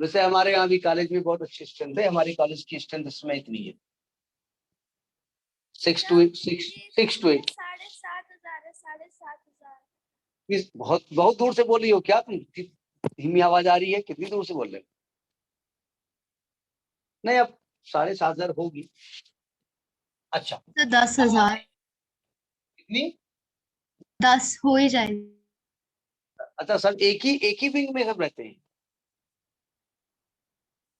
वैसे हमारे यहाँ भी कॉलेज में बहुत अच्छी स्ट्रेंथ है, हमारी कॉलेज की स्ट्रेंथ इसमें इतनी है, 6 to 8, 6 to 8। 7,500 बहुत बहुत दूर से बोल रही हो क्या तुम? धीमी आवाज आ रही है, कितनी दूर से बोल रहे हो? नहीं, अब 7,500 होगी। अच्छा, तो 10,000, कितनी? 10 हो ही जाएगा। अच्छा सर, एक ही विंग में सब रहते हैं?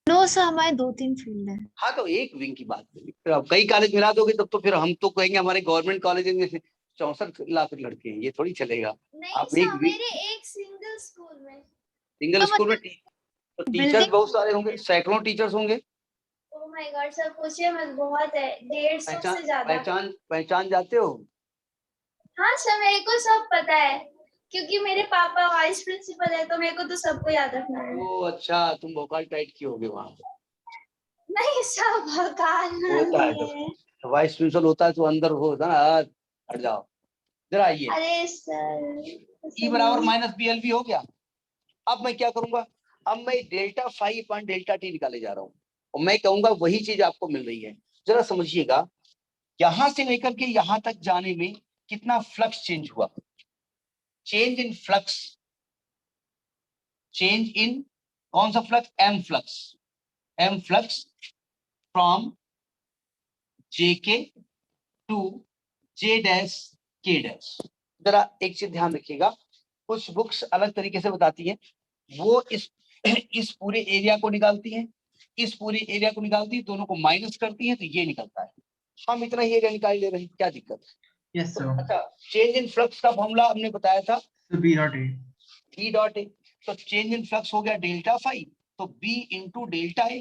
नो सर, हमारे 2-3 फील्ड है। हाँ, तो एक विंग की बात करिए, फिर आप कई कॉलेज मिला दोगे तब तो फिर हम तो कहेंगे हमारे गवर्नमेंट कॉलेज में 64 लाख लड़के हैं, ये थोड़ी चलेगा। नहीं आप सर, एक मेरे एक सिंगल स्कूल में। सिंगल तो स्कूल में तो टीचर्स बिल्डिंग बहुत सारे होंगे, सैकड़ों टीचर्स होंगे। ओह माय गॉड सर, पूछिए मत, बहुत है, 150 से ज्यादा। पहचान जाते हो? हाँ सर, मेरे को सब पता है, क्योंकि मेरे पापा वाइस प्रिंसिपल है, तो मेरे को तो सबको याद रखना है। ओ अच्छा, तुम भोकाल टाइट की होगे वहाँ। नहीं सर, भगवान होता है नहीं है। तो वाइस प्रिंसिपल होता है तो अंदर होता ना, हट जाओ, इधर आइए। अरे सर, ई बराबर माइनस बी एल बी हो गया। अब मैं क्या करूंगा? अब मैं delta five upon delta T निकाले जा रहा हूँ, और मैं कहूंगा वही चीज आपको मिल रही है। जरा समझिएगा, यहां से लेकर के यहां तक जाने में कितना फ्लक्स चेंज हुआ। Change in flux, change in कौन सा flux? Um flux from J K to J dash K dash. जरा एक चीज ध्यान रखिएगा, कुछ बुक्स अलग तरीके से बताती हैं, वो इस पूरे एरिया को निकालती हैं, इस पूरे एरिया को निकालती है, दोनों को माइनस करती है तो ये निकलता है। हम इतना ही एरिया निकाल ले रहे हैं, क्या दिक्कत है? यस सर, अच्छा, चेंज इन फ्लक्स का फॉर्मूला हमने बताया था तो B dot A. B dot A, तो चेंज इन फ्लक्स हो गया डेल्टा फाइव, तो बी इंटू डेल्टा ए,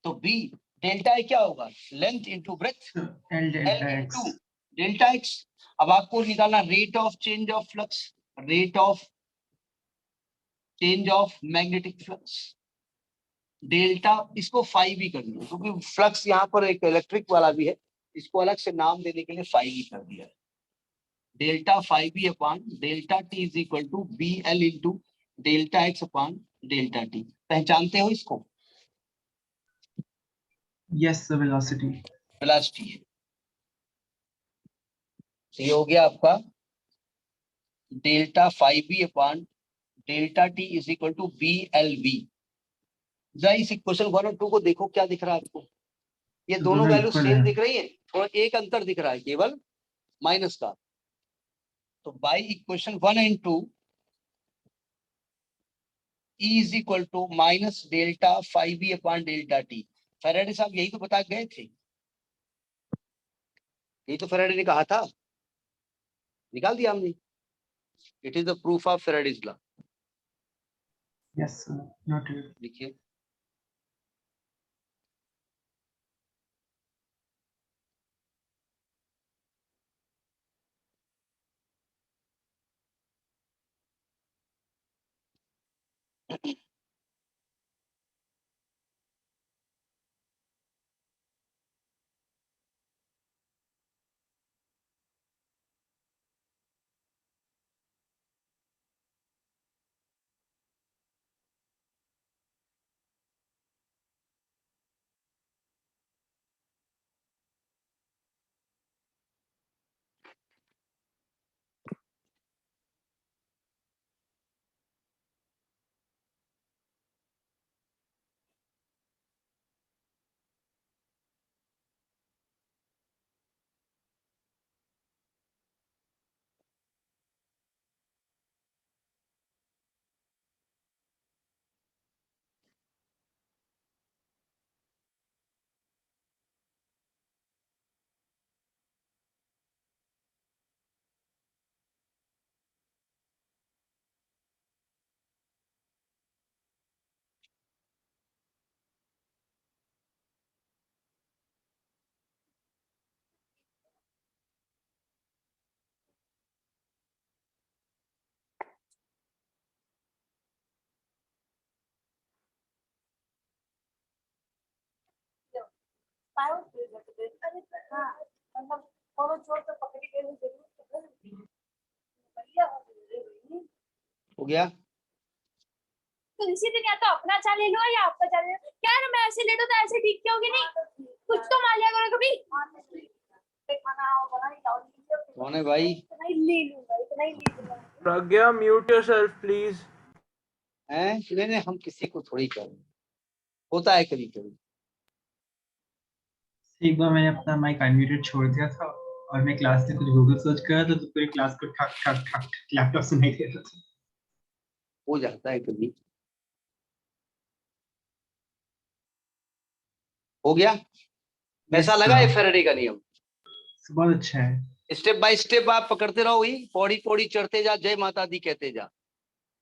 तो बी डेल्टा ए क्या होगा? Length into breadth, L L delta into X. Delta X. अब आपको निकालना rate of change of flux, rate of change of magnetic flux, delta, इसको phi भी कर दिया क्योंकि फ्लक्स यहाँ पर एक इलेक्ट्रिक वाला भी है, इसको अलग से नाम देने के लिए फाइव ही कर दिया। Delta phi B upon delta T is equal to B L into delta X upon delta T. पहचानते हो इसको? Yes sir, velocity. वेलोसिटी है। तो ये हो गया आपका delta phi B upon delta T is equal to B L B. जरा इस इक्वेशन 1 और 2 को देखो, क्या दिख रहा है आपको? ये दोनों दोनों वैल्यू इक्वल सेम है। दिख रही है, थोड़ा एक अंतर दिख रहा है केवल माइनस का। तो by equation 1 and 2 E is equal to minus delta phi B upon delta T. Faraday साहब यही तो बता गए थे, यही तो फैराडे ने कहा था, निकाल दिया हमने। It is the proof of Faraday's law. Yes sir, noted. लिखिए, हो गया? तो इसी दिन या तो अपना चाल ले लो या आपका चाल ले लो। क्या है ना, मैं ऐसे ले लूं तो ऐसे ठीक क्यों होगी? नहीं, कुछ तो मान लिया करो कभी। कौन है भाई? इतना ही ले लूंगा, इतना ही ले लूंगा। प्रज्ञा, म्यूट योरसेल्फ प्लीज। हैं? नहीं, हम किसी को थोड़ी करें, होता है कभी कभी। एक बार मैंने अपना माइक अनम्यूटेड छोड़ दिया था और मैं क्लास में कुछ गूगल सर्च कर रहा था, तो पूरी क्लास को ठक ठक ठक ठक लैपटॉप सुनाई दे रहा था। हो जाता है कभी। हो गया? कैसा लगा ये फैराडे का नियम? बहुत अच्छा है। स्टेप बाय स्टेप आप पकड़ते रहो, ही पौड़ी पौड़ी चढ़ते जा, जय माता दी कहते जा,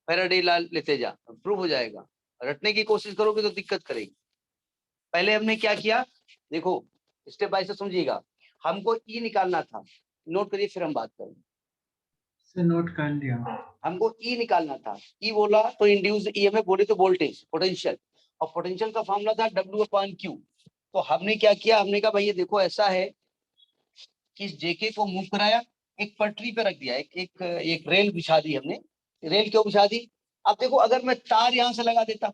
फैराडे ला लेते जा, प्रूव हो जाएगा। रटने की कोशिश करोगे तो दिक्कत करेगी। पहले हमने क्या किया, देखो स्टेप बाय स्टेप समझिएगा। हमको ई निकालना था, नोट करिए फिर हम बात करेंगे। सर नोट कर लिया। हमको ई निकालना था। ई बोला तो इंड्यूस ईएमएफ, बोले तो वोल्टेज, पोटेंशियल, और पोटेंशियल का फॉर्मूला था W/Q। तो हमने क्या किया, हमने कहा भाई ये देखो ऐसा है कि इस जेके को मूव कराया, एक पटरी पे रख दिया, एक रेल बिछा दी हमने। रेल क्यों बिछा दी? अब देखो अगर मैं तार यहां से लगा देता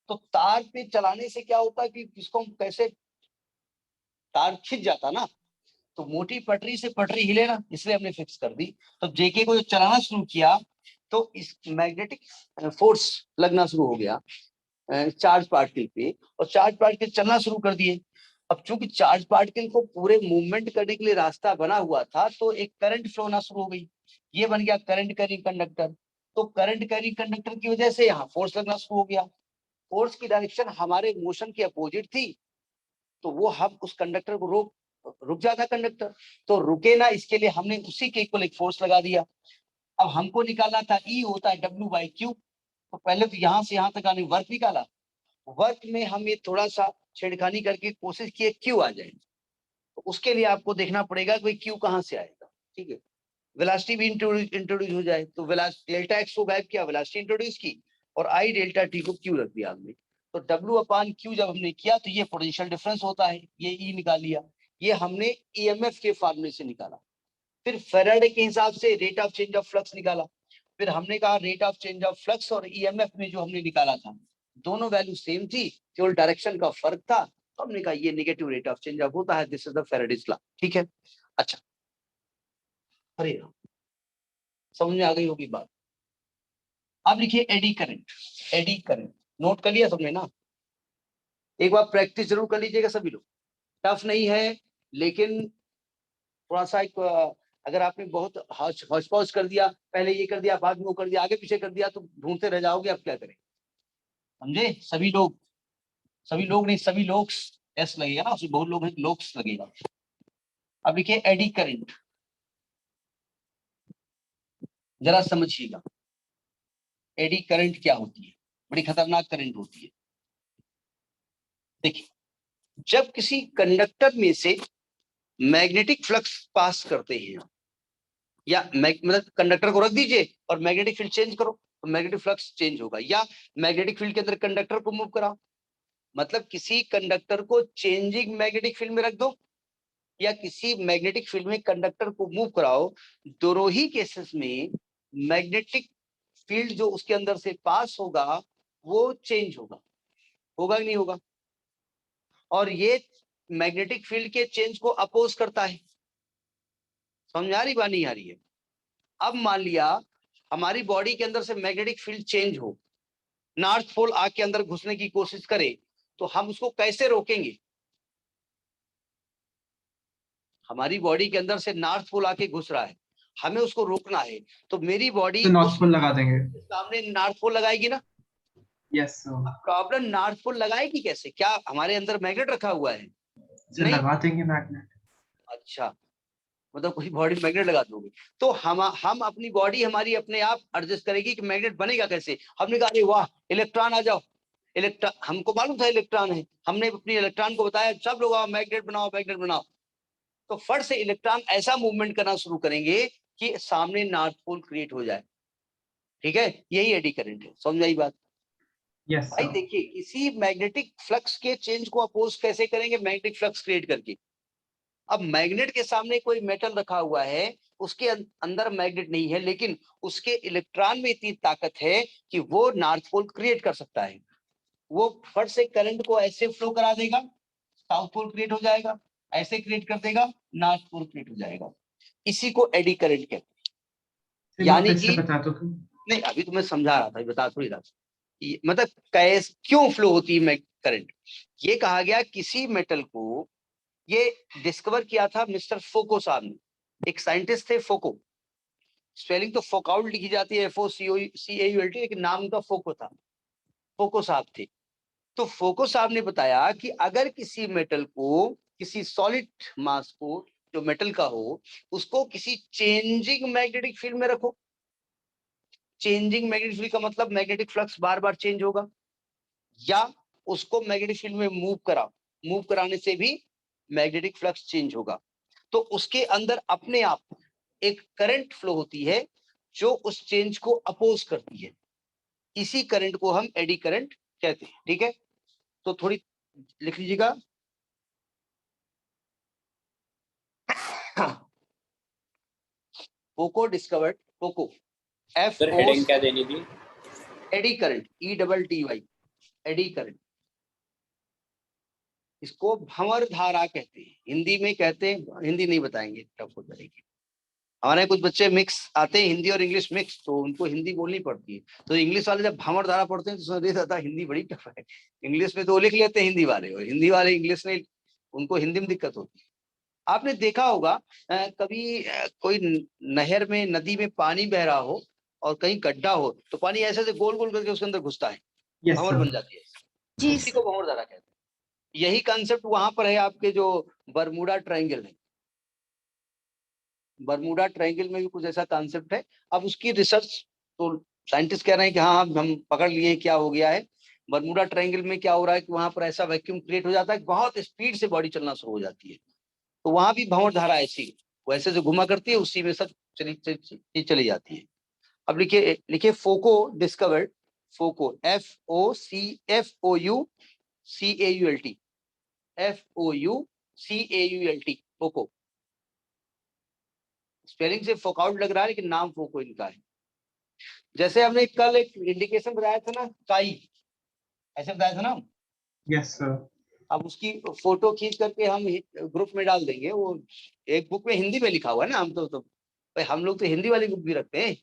तो तार पे चलाने से क्या होता कि इसको हम कैसे, तार खिंच जाता ना, तो मोटी पटरी से पटरी हिले ना, इसलिए हमने फिक्स कर दी। तो जेके को जो चलाना शुरू किया तो इस मैग्नेटिक फोर्स लगना शुरू हो गया चार्ज पार्टिकल पे, और चार्ज पार्टिकल चलना शुरू कर दिए। अब चूंकि चार्ज पार्टिकल को पूरे मूवमेंट करने के लिए रास्ता बना हुआ था, तो एक करंट फ्लो होना शुरू हो गई, ये बन गया करंट कैरिंग कंडक्टर। तो करंट कैरिंग कंडक्टर की वजह से यहाँ फोर्स लगना शुरू हो गया। फोर्स की डायरेक्शन हमारे मोशन के अपोजिट थी, तो वो हम उस कंडक्टर को रुक जाता कंडक्टर, तो रुके ना, इसके लिए हमने उसी के इक्वल एक फोर्स लगा दिया। अब हमको निकालना था ई होता है W/Q। तो पहले तो यहाँ से यहाँ तक आने वर्क निकाला, वर्क में हम ये थोड़ा सा छेड़खानी करके कोशिश किए क्यू आ जाए, तो उसके लिए आपको देखना पड़ेगा कि क्यू कहाँ से आएगा। ठीक है, वेलोसिटी भी इंट्रोड्यूस हो जाए, तो डेल्टा एक्स को गायब किया, वेलोसिटी इंट्रोड्यूस की, और आई डेल्टा टी को क्यू रख दिया हमने। तो W/Q जब हमने किया तो ये पोटेंशियल डिफरेंस होता है, ये ई निकाल लिया। ये हमने ईएमएफ के फार्मूले से निकाला। फिर फैराडे के हिसाब से rate of change of flux निकाला। फिर हमने कहा rate of change of flux और ईएमएफ में जो हमने निकाला था दोनों वैल्यू सेम थी, केवल डायरेक्शन का फर्क था, तो हमने कहा ये negative rate of change of होता है, this is the Faraday's law. ठीक है, अच्छा, अरे समझ में आ गई होगी बात। अब लिखिए eddy current. Eddy current note कर लिया सबने ना? एक बार प्रैक्टिस जरूर कर लीजिएगा सभी लोग, टफ नहीं है, लेकिन थोड़ा सा एक अगर आपने बहुत हौच पौच कर दिया, पहले ये कर दिया बाद में वो कर दिया आगे पीछे कर दिया, तो ढूंढते रह जाओगे, आप क्या करें? समझे? सभी लोग नहीं, सभी लोग एस लगेगा ना, उसमें बहुत लोग हैं, लोक्स लगेगा। अब लिखिए एडी करंट, जरा समझिएगा एडी करंट क्या होती है, बड़ी खतरनाक करंट होती है। देखिए, जब किसी कंडक्टर में से मैग्नेटिक फ्लक्स पास करते हैं, या मतलब कंडक्टर को रख दीजिए और मैग्नेटिक फील्ड चेंज करो तो मैग्नेटिक फ्लक्स चेंज होगा, या मैग्नेटिक फील्ड के अंदर कंडक्टर को मूव कराओ, मतलब किसी कंडक्टर को चेंजिंग मैग्नेटिक फील्ड में रख दो या किसी मैग्नेटिक फील्ड में कंडक्टर को मूव कराओ, दोनों ही केसेस में मैग्नेटिक फील्ड जो उसके अंदर से पास होगा वो चेंज होगा, होगा कि नहीं होगा? और ये मैग्नेटिक फील्ड के चेंज को अपोज करता है। समझ आ रही बात नहीं आ रही है? अब मान लिया हमारी बॉडी के अंदर से मैग्नेटिक फील्ड चेंज हो, नॉर्थ पोल आके अंदर घुसने की कोशिश करे, तो हम उसको कैसे रोकेंगे? हमारी बॉडी के अंदर से नॉर्थ पोल आके घुस रहा है, हमें उसको रोकना है, तो मेरी बॉडी तो नॉर्थ पोल लगा देंगे। सामने नॉर्थ पोल लगाएगी ना? Yes sir. Problem north pole लगाएगी कैसे? क्या हमारे अंदर मैग्नेट रखा हुआ है? सर लगा देंगे मैग्नेट। अच्छा, मतलब कोई बॉडी मैग्नेट लगा दोगे, तो हम अपनी बॉडी हमारी अपने आप एडजस्ट करेगी कि मैग्नेट बनेगा कैसे। हमने कहा अरे वाह इलेक्ट्रॉन आ जाओ, इलेक्ट्रॉन, हमको मालूम था इलेक्ट्रॉन है, हमने अपनी इलेक्ट्रॉन को बताया सब लोग आओ मैग्नेट बनाओ मैग्नेट बनाओ, तो फट से इलेक्ट्रॉन ऐसा मूवमेंट करना शुरू करेंगे कि सामने नॉर्थ पोल क्रिएट हो जाए। ठीक है, यही एडी करंट है। समझ आई बात? Yes, भाई sir. देखिए, किसी मैग्नेटिक फ्लक्स के चेंज को अपोज कैसे करेंगे? मैग्नेटिक फ्लक्स क्रिएट करके। अब मैग्नेट के सामने कोई मेटल रखा हुआ है, उसके अंदर मैग्नेट नहीं है, लेकिन उसके इलेक्ट्रॉन में इतनी ताकत है कि वो नॉर्थ पोल क्रिएट कर सकता है। वो फट से करंट को ऐसे फ्लो करा देगा, साउथ पोल क्रिएट हो जाएगा, ऐसे क्रिएट कर देगा, नॉर्थ पोल क्रिएट हो जाएगा। इसी को एडी करंट कहते हैं। फिर यानी वापस से कि बता दो तो। नहीं, अभी तो मैं समझा रहा था, बता थोड़ी रहा था। मतलब कैस क्यों फ्लो होती है करंट। ये कहा गया किसी मेटल को, ये डिस्कवर किया था मिस्टर फोको साहब ने। एक साइंटिस्ट थे फोको, स्पेलिंग तो फोकाउल्ट लिखी जाती है, FOCAULT, लेकिन नाम उनका फोको था। फोको साहब थे। तो फोको साहब ने बताया कि अगर किसी मेटल को, किसी सॉलिड मास को जो मेटल का हो, उसको किसी चेंजिंग मैग्नेटिक फील्ड में रखो। चेंजिंग मैग्नेटिक फील्ड का मतलब मैग्नेटिक फ्लक्स बार बार चेंज होगा, या उसको मैग्नेटिक फील्ड में मूव कराने से भी मैग्नेटिक फ्लक्स चेंज होगा। तो उसके अंदर अपने आप एक करंट फ्लो होती है जो उस चेंज को अपोज करती है। इसी करंट को हम एडी करंट कहते हैं। ठीक है, तो थोड़ी लिख लीजिएगा। फोको डिस्कवर्ड, फोको सर FO, हेडिंग क्या देनी थी? Eddy current, EDDY, eddy current. इसको भंवर धारा कहते हैं, हिंदी में कहते हैं, हिंदी नहीं बताएंगे, टफ हो जाएगी। हमारे कुछ बच्चे मिक्स आते हैं, हिंदी और इंग्लिश मिक्स, तो उनको हिंदी बोलनी पड़ती है। तो इंग्लिश वाले जब भंवर धारा पढ़ते हैं तो समझ जाता है हिंदी बड़ी टफ है। इंग्लिश में तो लिख लेते हैं हिंदी वाले, और हिंदी वाले इंग्लिश में, उनको हिंदी में दिक्कत होती है। आपने देखा होगा कभी कोई नहर में, नदी में पानी बह रहा हो और कहीं गड्ढा हो, तो पानी ऐसे ऐसे गोल गोल करके उसके अंदर घुसता है, Yes, भंवर sir. बन जाती है। जी उसी को भंवर धारा कहते हैं। यही कंसेप्ट वहां पर है आपके जो बरमूडा ट्रायंगल है। बरमूडा ट्रायंगल में भी कुछ ऐसा कॉन्सेप्ट है। अब उसकी रिसर्च तो साइंटिस्ट कह रहे हैं कि हाँ हम पकड़ लिए क्या हो गया है। बरमूडा ट्रायंगल में क्या हो रहा है कि वहां पर ऐसा वैक्यूम क्रिएट हो जाता है, बहुत स्पीड से बॉडी चलना शुरू हो जाती है। तो वहां भी भंवर धारा ऐसी वैसे जो घुमा करती है, उसी में सब चली जाती है। अब लिखिए, लिखिए फोको डिस्कवर्ड, फोको FOCAULT, FOUCAULT, फोको। स्पेलिंग से फोकआउट लग रहा है, लेकिन नाम फोको इनका है। जैसे हमने कल एक इंडिकेशन बताया था ना, काई, ऐसे बताया था ना। Yes, sir. अब उसकी फोटो खींच करके हम ग्रुप में डाल देंगे। वो एक बुक में हिंदी में लिखा हुआ है ना, हम तो भाई हम लोग तो हिंदी वाली बुक भी रखते हैं।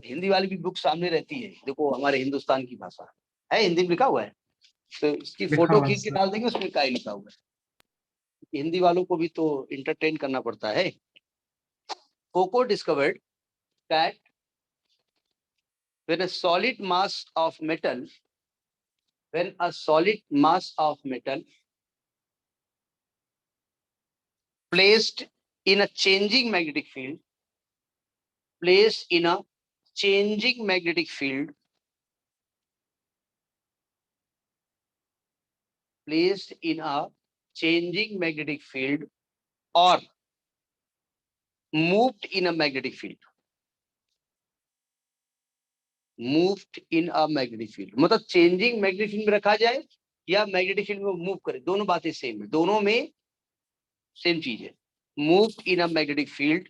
हिंदी वाली भी बुक सामने रहती है, देखो हमारे हिंदुस्तान की भाषा है, हिंदी में लिखा हुआ है। तो इसकी लिखा फोटो हुआ है, खींच के sir. डाल देंगे, उसमें काई लिखा हुआ है। हिंदी वालों को भी तो इंटरटेन करना पड़ता है। Foucault discovered that when a solid mass of metal, when a solid mass of metal placed in a changing magnetic field, placed in a changing magnetic field, placed in a changing magnetic field, or moved in a magnetic field, moved in a magnetic field, मतलब changing magnetic field में रखा जाए या magnetic field में move करे, दोनों बातें same है, दोनों में सेम चीज है। Move in a magnetic field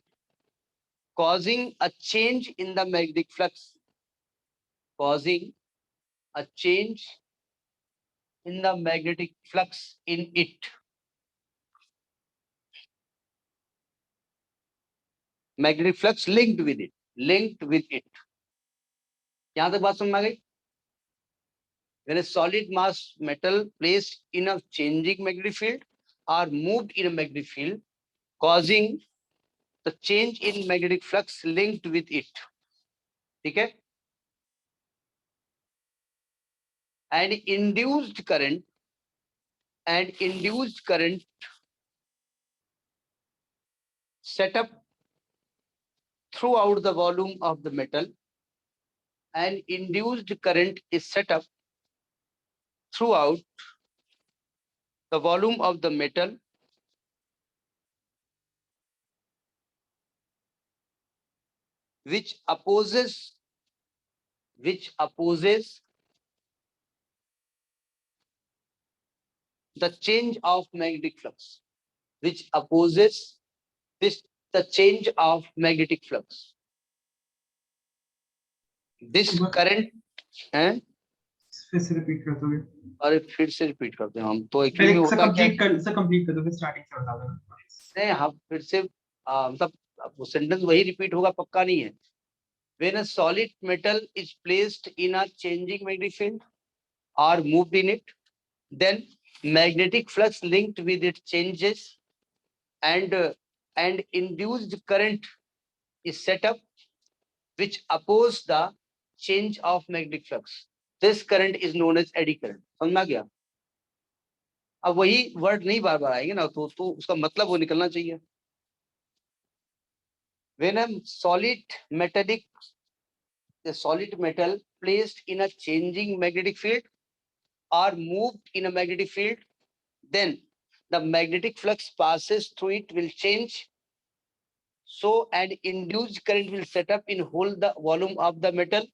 causing a change in the magnetic flux, causing a change in the magnetic flux in it, magnetic flux linked with it, linked with it। यहां तक बात समझ में आ गई? When a solid mass metal placed in a changing magnetic field or moved in a magnetic field, causing the change in magnetic flux linked with it, ठीक है? And induced current, and induced current set up throughout the volume of the metal, and induced current is set up throughout the volume of the metal which opposes the change of magnetic flux which opposes this, the change of magnetic flux. This current है, फिर से repeat कर दोगे? अरे फिर से repeat करते हैं हम तो एक्चुअली पहले में से होता क्या है, कंप्लीट कर दो, फिर स्टार्टिंग से बता दो। नहीं हम फिर से मतलब वो सेंटेंस वही रिपीट होगा पक्का नहीं है। When a solid metal is placed in a changing magnetic field or moved in it, then magnetic flux linked with it changes and induced current is set up which oppose the change of magnetic flux. This current is known as eddy current. समझ में आ गया? अब वही word नहीं बार बार आएंगे ना, तो उसका मतलब वो निकलना चाहिए। When a solid metal placed in a changing magnetic field or moved in a magnetic field, then the magnetic flux passes through it will change. So an induced current will set up in whole the volume of the metal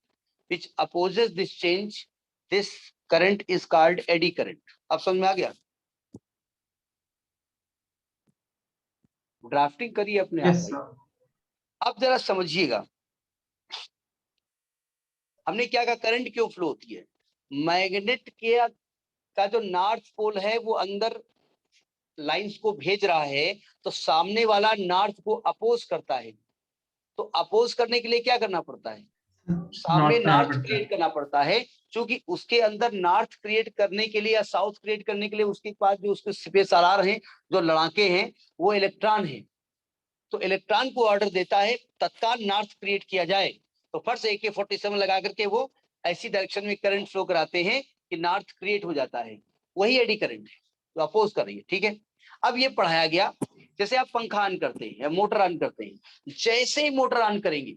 which opposes this change. This current is called eddy current. अब समझ में आ गया? Drafting करिए अपने आप yes भाई। Sir. अब जरा समझिएगा हमने क्या कहा, करंट क्यों फ्लो होती है। मैग्नेट का जो नॉर्थ पोल है वो अंदर लाइंस को भेज रहा है, तो सामने वाला नॉर्थ को अपोज करता है। तो अपोज करने के लिए क्या करना पड़ता है, सामने नॉर्थ क्रिएट करना पड़ता है। क्योंकि उसके अंदर नॉर्थ क्रिएट करने के लिए या साउथ क्रिएट करने के लिए उसके पास जो उसके स्पेस आर हैं, जो लड़ाके हैं, वो इलेक्ट्रॉन है। तो इलेक्ट्रॉन को ऑर्डर देता है तत्काल नॉर्थ क्रिएट किया जाए। तो फर्स्ट AK-47 लगा करके वो ऐसी डायरेक्शन में करंट फ्लो कराते हैं कि नॉर्थ क्रिएट हो जाता है। वही एडी करंट है जो अपोज कर रही है। ठीक है, अब ये पढ़ाया गया जैसे आप पंखा ऑन करते हैं या मोटर ऑन करते हैं, जैसे ही मोटर ऑन करेंगे,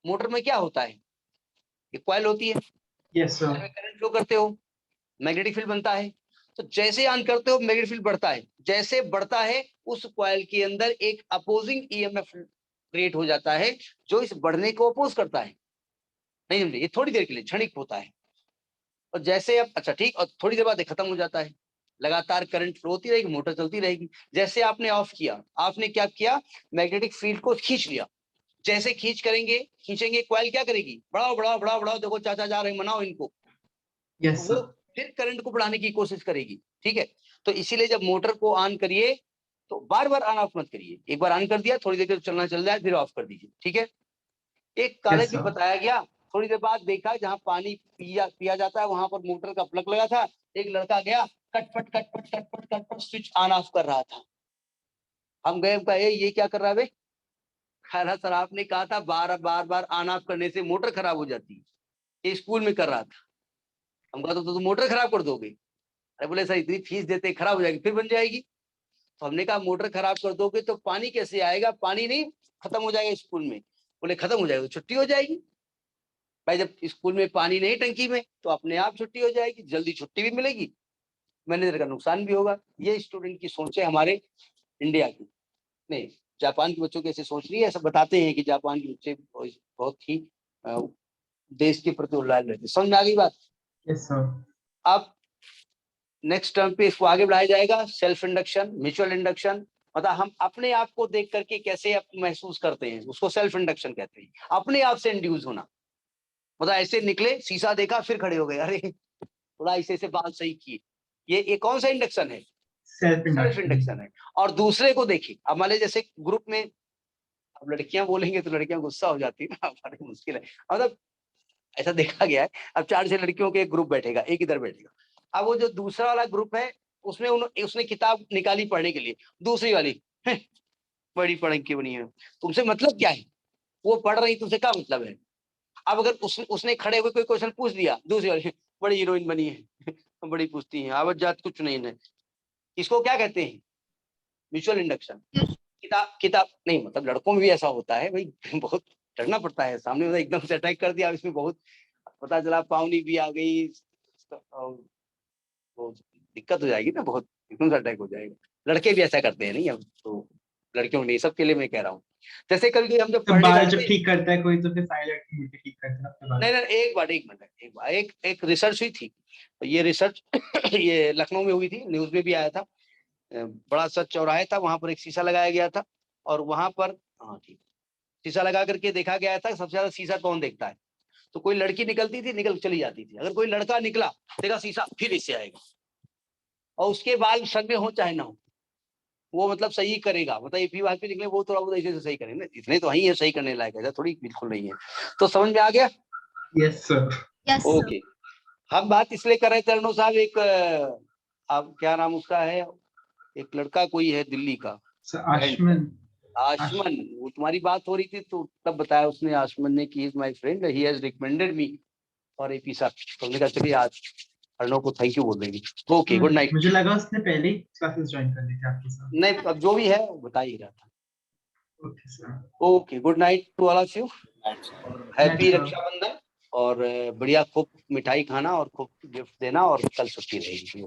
मोटर में क्या होता है, एक कॉइल होती है, यस सर। करंट फ्लो करते हो, मैग्नेटिक फील्ड बनता है। तो जैसे ऑन करते हो मैग्नेटिक फील्ड बढ़ता है, जैसे बढ़ता है उस कॉइल के अंदर एक अपोजिंग EMF क्रिएट हो जाता है जो इस बढ़ने को अपोज करता है। नहीं समझे, ये थोड़ी देर के लिए क्षणिक होता है। और जैसे अब अच्छा ठीक, और थोड़ी देर बाद खत्म हो जाता है। लगातार करंट फ्लो होती रहेगी, मोटर चलती रहेगी। जैसे आपने ऑफ किया, आपने क्या किया, मैग्नेटिक फील्ड को खींच लिया। जैसे खींचेंगे कॉइल क्या करेगी, बढ़ाओ बढ़ाओ बढ़ाओ बढ़ाओ, देखो चाचा जा रहे हैं, मनाओ इनको। यस वो सर। फिर करंट को बढ़ाने की कोशिश करेगी। ठीक है, तो इसीलिए जब मोटर को ऑन करिए तो बार बार ऑन ऑफ मत करिए। एक बार ऑन कर दिया, थोड़ी देर चलना चल जाए, फिर ऑफ कर दीजिए। ठीक है, एक कॉलेज में बताया गया, थोड़ी देर बाद देखा जहां पानी पिया जाता है वहां पर मोटर का प्लग लगा था। एक लड़का गया, कटपट कटपट कटपट कटपट स्विच ऑन ऑफ कर रहा था। हम गए, कहे ये क्या कर रहा है बे? खैर सर आपने कहा था बार बार ऑन ऑफ करने से मोटर खराब हो जाती है, ये स्कूल में कर रहा था। हम कहा तो मोटर खराब कर दोगे? अरे बोले सर इतनी फीस देते खराब हो जाएगी, फिर बन जाएगी। तो हमने कहा मोटर खराब कर दोगे तो पानी कैसे आएगा, पानी नहीं खत्म हो जाएगा स्कूल में? बोले खत्म हो जाएगा तो छुट्टी हो जाएगी। भाई जब स्कूल में पानी नहीं टंकी में तो अपने आप छुट्टी हो जाएगी, जल्दी छुट्टी भी मिलेगी, मैनेजर का नुकसान भी होगा। ये स्टूडेंट की सोच है हमारे इंडिया की। नहीं, जापान के बच्चों की ऐसे सोच रही है। ऐसा बताते हैं कि जापान के बच्चे बहुत ही देश के प्रति उल्लास रहते। समझ में आ गई बात? Yes sir. अब नेक्स्ट टर्म पे इसको आगे बढ़ाया जाएगा, सेल्फ इंडक्शन, म्यूचुअल इंडक्शन। मतलब हम अपने आप को देख करके कैसे आप महसूस करते हैं, उसको सेल्फ इंडक्शन कहते हैं। अपने आप से इंड्यूस होना, मतलब ऐसे निकले, शीशा देखा, फिर खड़े हो गए, अरे थोड़ा ऐसे बात सही किए। ये कौन सा इंडक्शन है? सेल्फ इंडक्शन है। और दूसरे को देखिए, अब मान लीजिए जैसे ग्रुप में, अब लड़कियां बोलेंगे तो लड़कियां गुस्सा हो जाती है ना, बड़ी मुश्किल है। मतलब ऐसा देखा गया है, अब 4-6 लड़कियों के एक ग्रुप बैठेगा, एक इधर बैठेगा। अब वो जो दूसरा वाला ग्रुप है उसमें उसने किताब निकाली पढ़ने के लिए, दूसरी वाली बड़ी पढ़ी बनी है, तुमसे मतलब क्या है? वो पढ़ रही, तुमसे क्या मतलब है? अब अगर उसने खड़े हुए कोई क्वेश्चन पूछ दिया, दूसरी वाली बड़ी हीरोइन बनी है बड़ी पूछती है, आवत जात कुछ नहीं है। इसको क्या कहते हैं? Mutual induction. किताब नहीं, मतलब लड़कों में भी ऐसा होता है भाई, बहुत डरना पड़ता है, सामने वाला एकदम से अटैक कर दिया, इसमें बहुत पता चला पावनी भी आ गई तो दिक्कत हो जाएगी ना, बहुत एकदम से अटैक हो जाएगा। लड़के भी ऐसा करते हैं नहीं, अब तो लड़कियों नहीं, सबके लिए मैं कह रहा हूँ। जैसे कभी कभी हम जब तो पढ़ने बाल बैठते जब हैं, ठीक करता है कोई तो फिर साइलेंट मिट्टी ठीक करता है अपने बाल। नहीं नहीं एक बार एक रिसर्च हुई थी। ये रिसर्च ये लखनऊ में हुई थी, न्यूज में भी आया था। बड़ा सा चौराहे था, वहां पर एक शीशा लगाया गया था और वहां पर, हाँ ठीक, शीशा लगा करके देखा गया था सबसे ज्यादा शीशा कौन देखता है। तो कोई लड़की निकलती थी, निकल चली जाती थी। अगर कोई लड़का निकला, देखा शीशा, फिर इससे आएगा, और उसके बाल सर में हो चाहे ना हो, वो मतलब सही करेगा। मतलब एपी वाल पे निकले वो थोड़ा बहुत ऐसे सही करेंगे ना, इतने तो ही है सही करने लायक, ऐसा थोड़ी बिल्कुल नहीं है। तो समझ में आ गया? Yes sir. Yes sir. Okay. हम बात इसलिए कर रहे थे अरुण साहब, एक अब क्या नाम उसका है, एक लड़का कोई है दिल्ली का, आशमन। आशमन, वो तुम्हारी बात हो रही थी तो तब बताया उसने, आशमन ने, कि is my friend, he has recommended me for AP sir. तो हमने कहा चलिए आज अर्णव को थैंक यू बोल देंगे। Okay, good night. मुझे लगा उसने पहले ही क्लासेस ज्वाइन कर ली थी आपके साथ। नहीं, अब जो भी है वो बता ही रहा था। Okay sir. Okay, good night to all of you, और हैप्पी sir. रक्षाबंधन, और बढ़िया खूब मिठाई खाना और खूब गिफ्ट देना, और कल छुट्टी रहेगी।